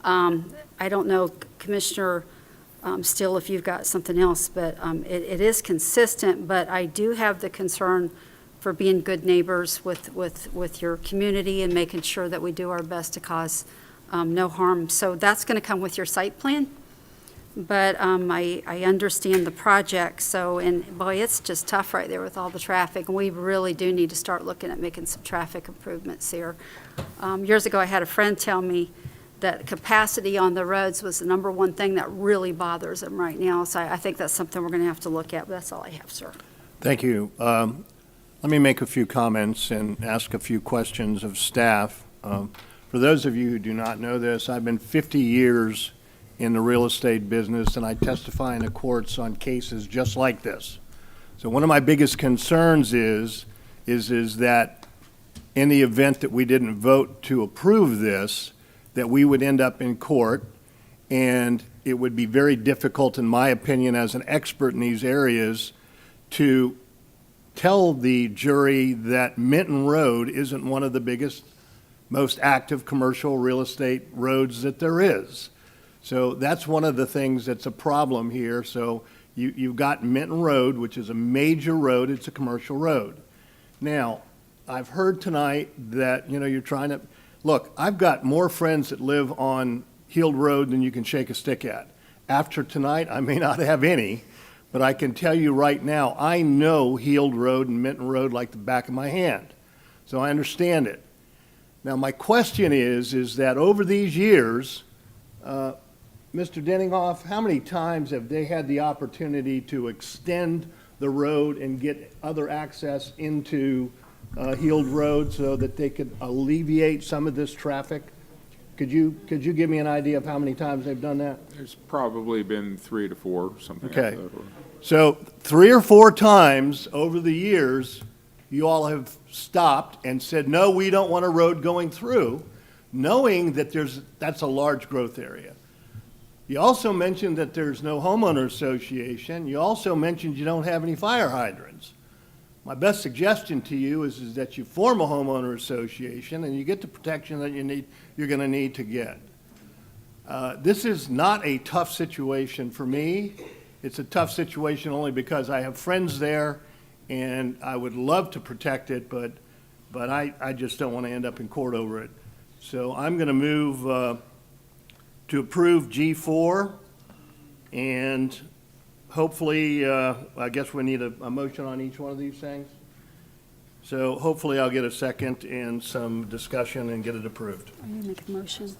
S1: I don't know, Commissioner Steele, if you've got something else, but it is consistent, but I do have the concern for being good neighbors with your community and making sure that we do our best to cause no harm. So that's going to come with your site plan. But I understand the project, so, and boy, it's just tough right there with all the traffic, and we really do need to start looking at making some traffic improvements here. Years ago, I had a friend tell me that capacity on the roads was the number one thing that really bothers them right now, so I think that's something we're going to have to look at, but that's all I have, sir.
S2: Thank you. Let me make a few comments and ask a few questions of staff. For those of you who do not know this, I've been 50 years in the real estate business, and I testify in the courts on cases just like this. So one of my biggest concerns is that in the event that we didn't vote to approve this, that we would end up in court, and it would be very difficult, in my opinion, as an expert in these areas, to tell the jury that Minton Road isn't one of the biggest, most active commercial real estate roads that there is. So that's one of the things that's a problem here. So you've got Minton Road, which is a major road. It's a commercial road. Now, I've heard tonight that, you're trying to, look, I've got more friends that live on Heald Road than you can shake a stick at. After tonight, I may not have any, but I can tell you right now, I know Heald Road and Minton Road like the back of my hand. So I understand it. Now, my question is that over these years, Mr. Denninghoff, how many times have they had the opportunity to extend the road and get other access into Heald Road so that they could alleviate some of this traffic? Could you give me an idea of how many times they've done that?
S3: There's probably been 3 to 4, something like
S2: Okay.
S3: that.
S2: So 3 or 4 times over the years, you all have stopped and said, no, we don't want a road going through, knowing that that's a large growth area. You also mentioned that there's no homeowner association. You also mentioned you don't have any fire hydrants. My best suggestion to you is that you form a homeowner association and you get the protection that you're going to need to get. This is not a tough situation for me. It's a tough situation only because I have friends there and I would love to protect it, but I just don't want to end up in court over it. So I'm going to move to approve G4, and hopefully, I guess we need a motion on each one of these things. So hopefully I'll get a second and some discussion and get it approved.
S1: Are you going to make a motion?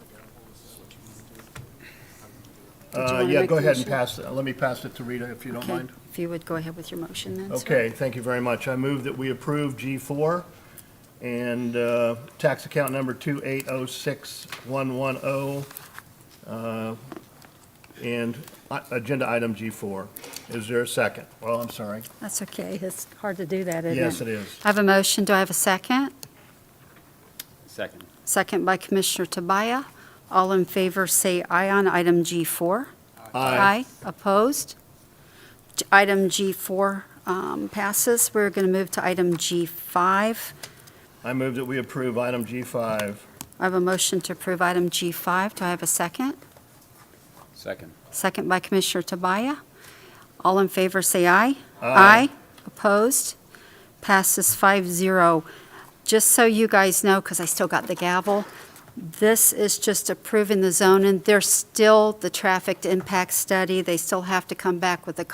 S1: you wanna
S2: Yeah,
S1: make
S2: go
S1: the
S2: ahead and
S1: motion?
S2: pass it. Let me pass it to Rita, if you don't
S1: Okay,
S2: mind.
S1: if you would go ahead with your motion then, sir.
S2: Okay, thank you very much. I move that we approve G4 and tax account number 2806110 and agenda item G4. Is there a second? Well, I'm sorry.
S1: That's okay. It's hard to do that, isn't it?
S2: Yes, it is.
S1: I have a motion. Do I have a second?
S4: Second.
S1: Second by Commissioner Tobia. All in favor, say aye on item G4.
S2: Aye.
S1: Opposed? Item G4 passes. We're going to move to item G5.
S2: I move that we approve item G5.
S1: I have a motion to approve item G5. Do I have a second?
S4: Second.
S1: Second by Commissioner Tobia. All in favor, say aye.
S2: Aye.
S1: Opposed? Passes 5-0. Just so you guys know, because I still got the gavel, this is just approving the zoning. There's still the traffic impact study. They still have to come back with the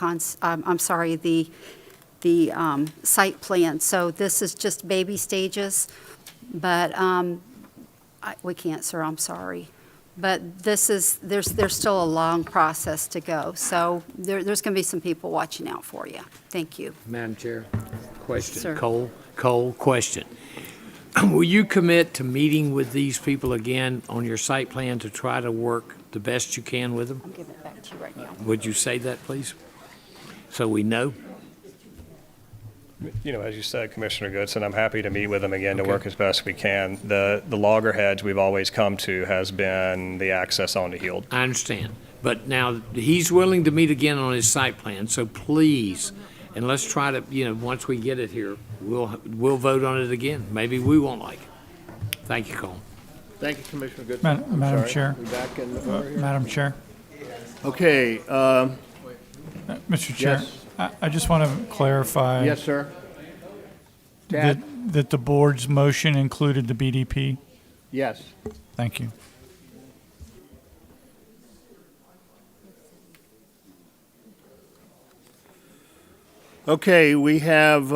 S1: site plan. So this is just baby stages, but we can't, sir, I'm sorry. But this is, there's still a long process to go. So there's going to be some people watching out for you. Thank you.
S22: Madam Chair, question.
S1: Sir.
S22: Cole, question. Will you commit to meeting with these people again on your site plan to try to work the best you can with them?
S1: I'm giving it back to you right now.
S22: Would you say that, please? So we know?
S7: You know, as you said, Commissioner Goodson, I'm happy to meet with them again to work as best we can. The loggerheads we've always come to has been the access onto Heald.
S22: I understand. But now, he's willing to meet again on his site plan, so please, and let's try to, once we get it here, we'll vote on it again. Maybe we won't like it. Thank you, Cole.
S2: Thank you, Commissioner Goodson. I'm
S5: Madam
S2: sorry.
S5: Chair.
S2: We back in order here?
S5: Madam Chair.
S2: Okay,
S5: Mr. Chair,
S2: yes.
S5: I just want to clarify.
S2: Yes, sir.
S5: That, that the board's motion included the BDP?
S2: Yes.
S5: Thank you.
S2: Okay, we have,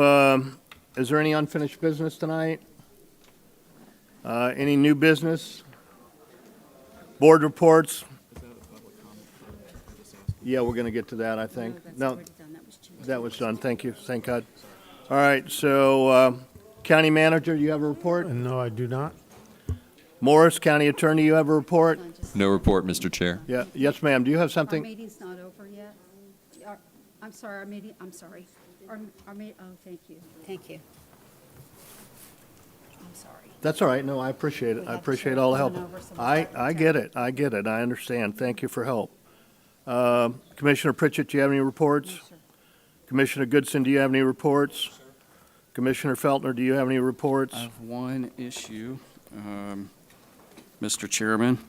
S2: is there any unfinished business tonight? Any new business? Board reports? Yeah, we're going to get to that, I think. No, that was done. Thank you. Thank God. All right, so County Manager, you have a report?
S18: No, I do not.
S2: Morris, County Attorney, you have a report?
S8: No report, Mr. Chair.
S2: Yeah, yes, ma'am. Do you have
S1: Our
S2: something?
S1: meeting's not over yet. I'm sorry, our meeting, I'm sorry. Our meeting, oh, thank you. Thank you. I'm sorry.
S2: That's all right. No, I appreciate it. I appreciate all the help. I get it. I get it. I understand. Thank you for help. Commissioner Pritchett, do you have any reports? Commissioner Goodson, do you have any reports? Commissioner Feltner, do you have any reports?
S8: I have one issue, Mr. Chairman.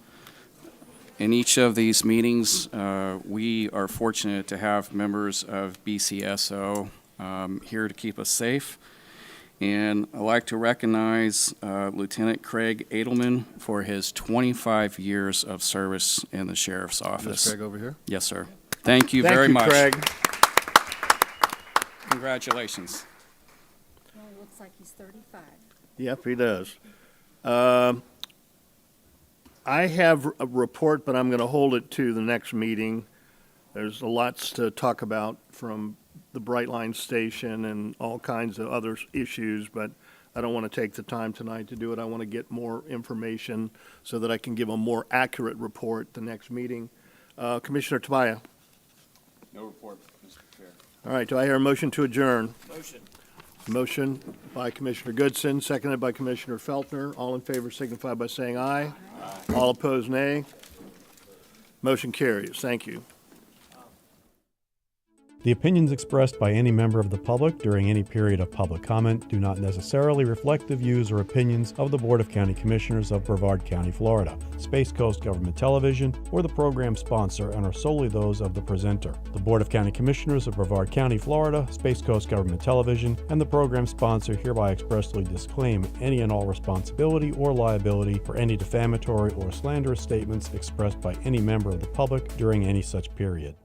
S8: In each of these meetings, we are fortunate to have members of BCSO here to keep us safe. And I'd like to recognize Lieutenant Craig Edelman for his 25 years of service in the Sheriff's Office.
S2: Craig over here?
S8: Yes, sir. Thank you very much.
S2: Thank you, Craig.
S8: Congratulations.
S1: Well, it looks like he's 35.
S2: Yep, he does. I have a report, but I'm going to hold it to the next meeting. There's lots to talk about from the Brightline station and all kinds of other issues, but I don't want to take the time tonight to do it. I want to get more information so that I can give a more accurate report the next meeting. Commissioner Tobia.
S8: No report, Mr. Chair.
S2: All right, do I hear a motion to adjourn?
S22: Motion.
S2: Motion by Commissioner Goodson, seconded by Commissioner Feltner. All in favor signify by saying aye. Aye. All opposed, nay. Motion carries. Thank you.
S23: The opinions expressed by any member of the public during any period of public comment do not necessarily reflect the views or opinions of the Board of County Commissioners of Brevard County, Florida, Space Coast Government Television, or the program sponsor, and are solely those of the presenter. The Board of County Commissioners of Brevard County, Florida, Space Coast Government Television, and the program sponsor hereby expressly disclaim any and all responsibility or liability for any defamatory or slanderous statements expressed by any member of the public during any such period.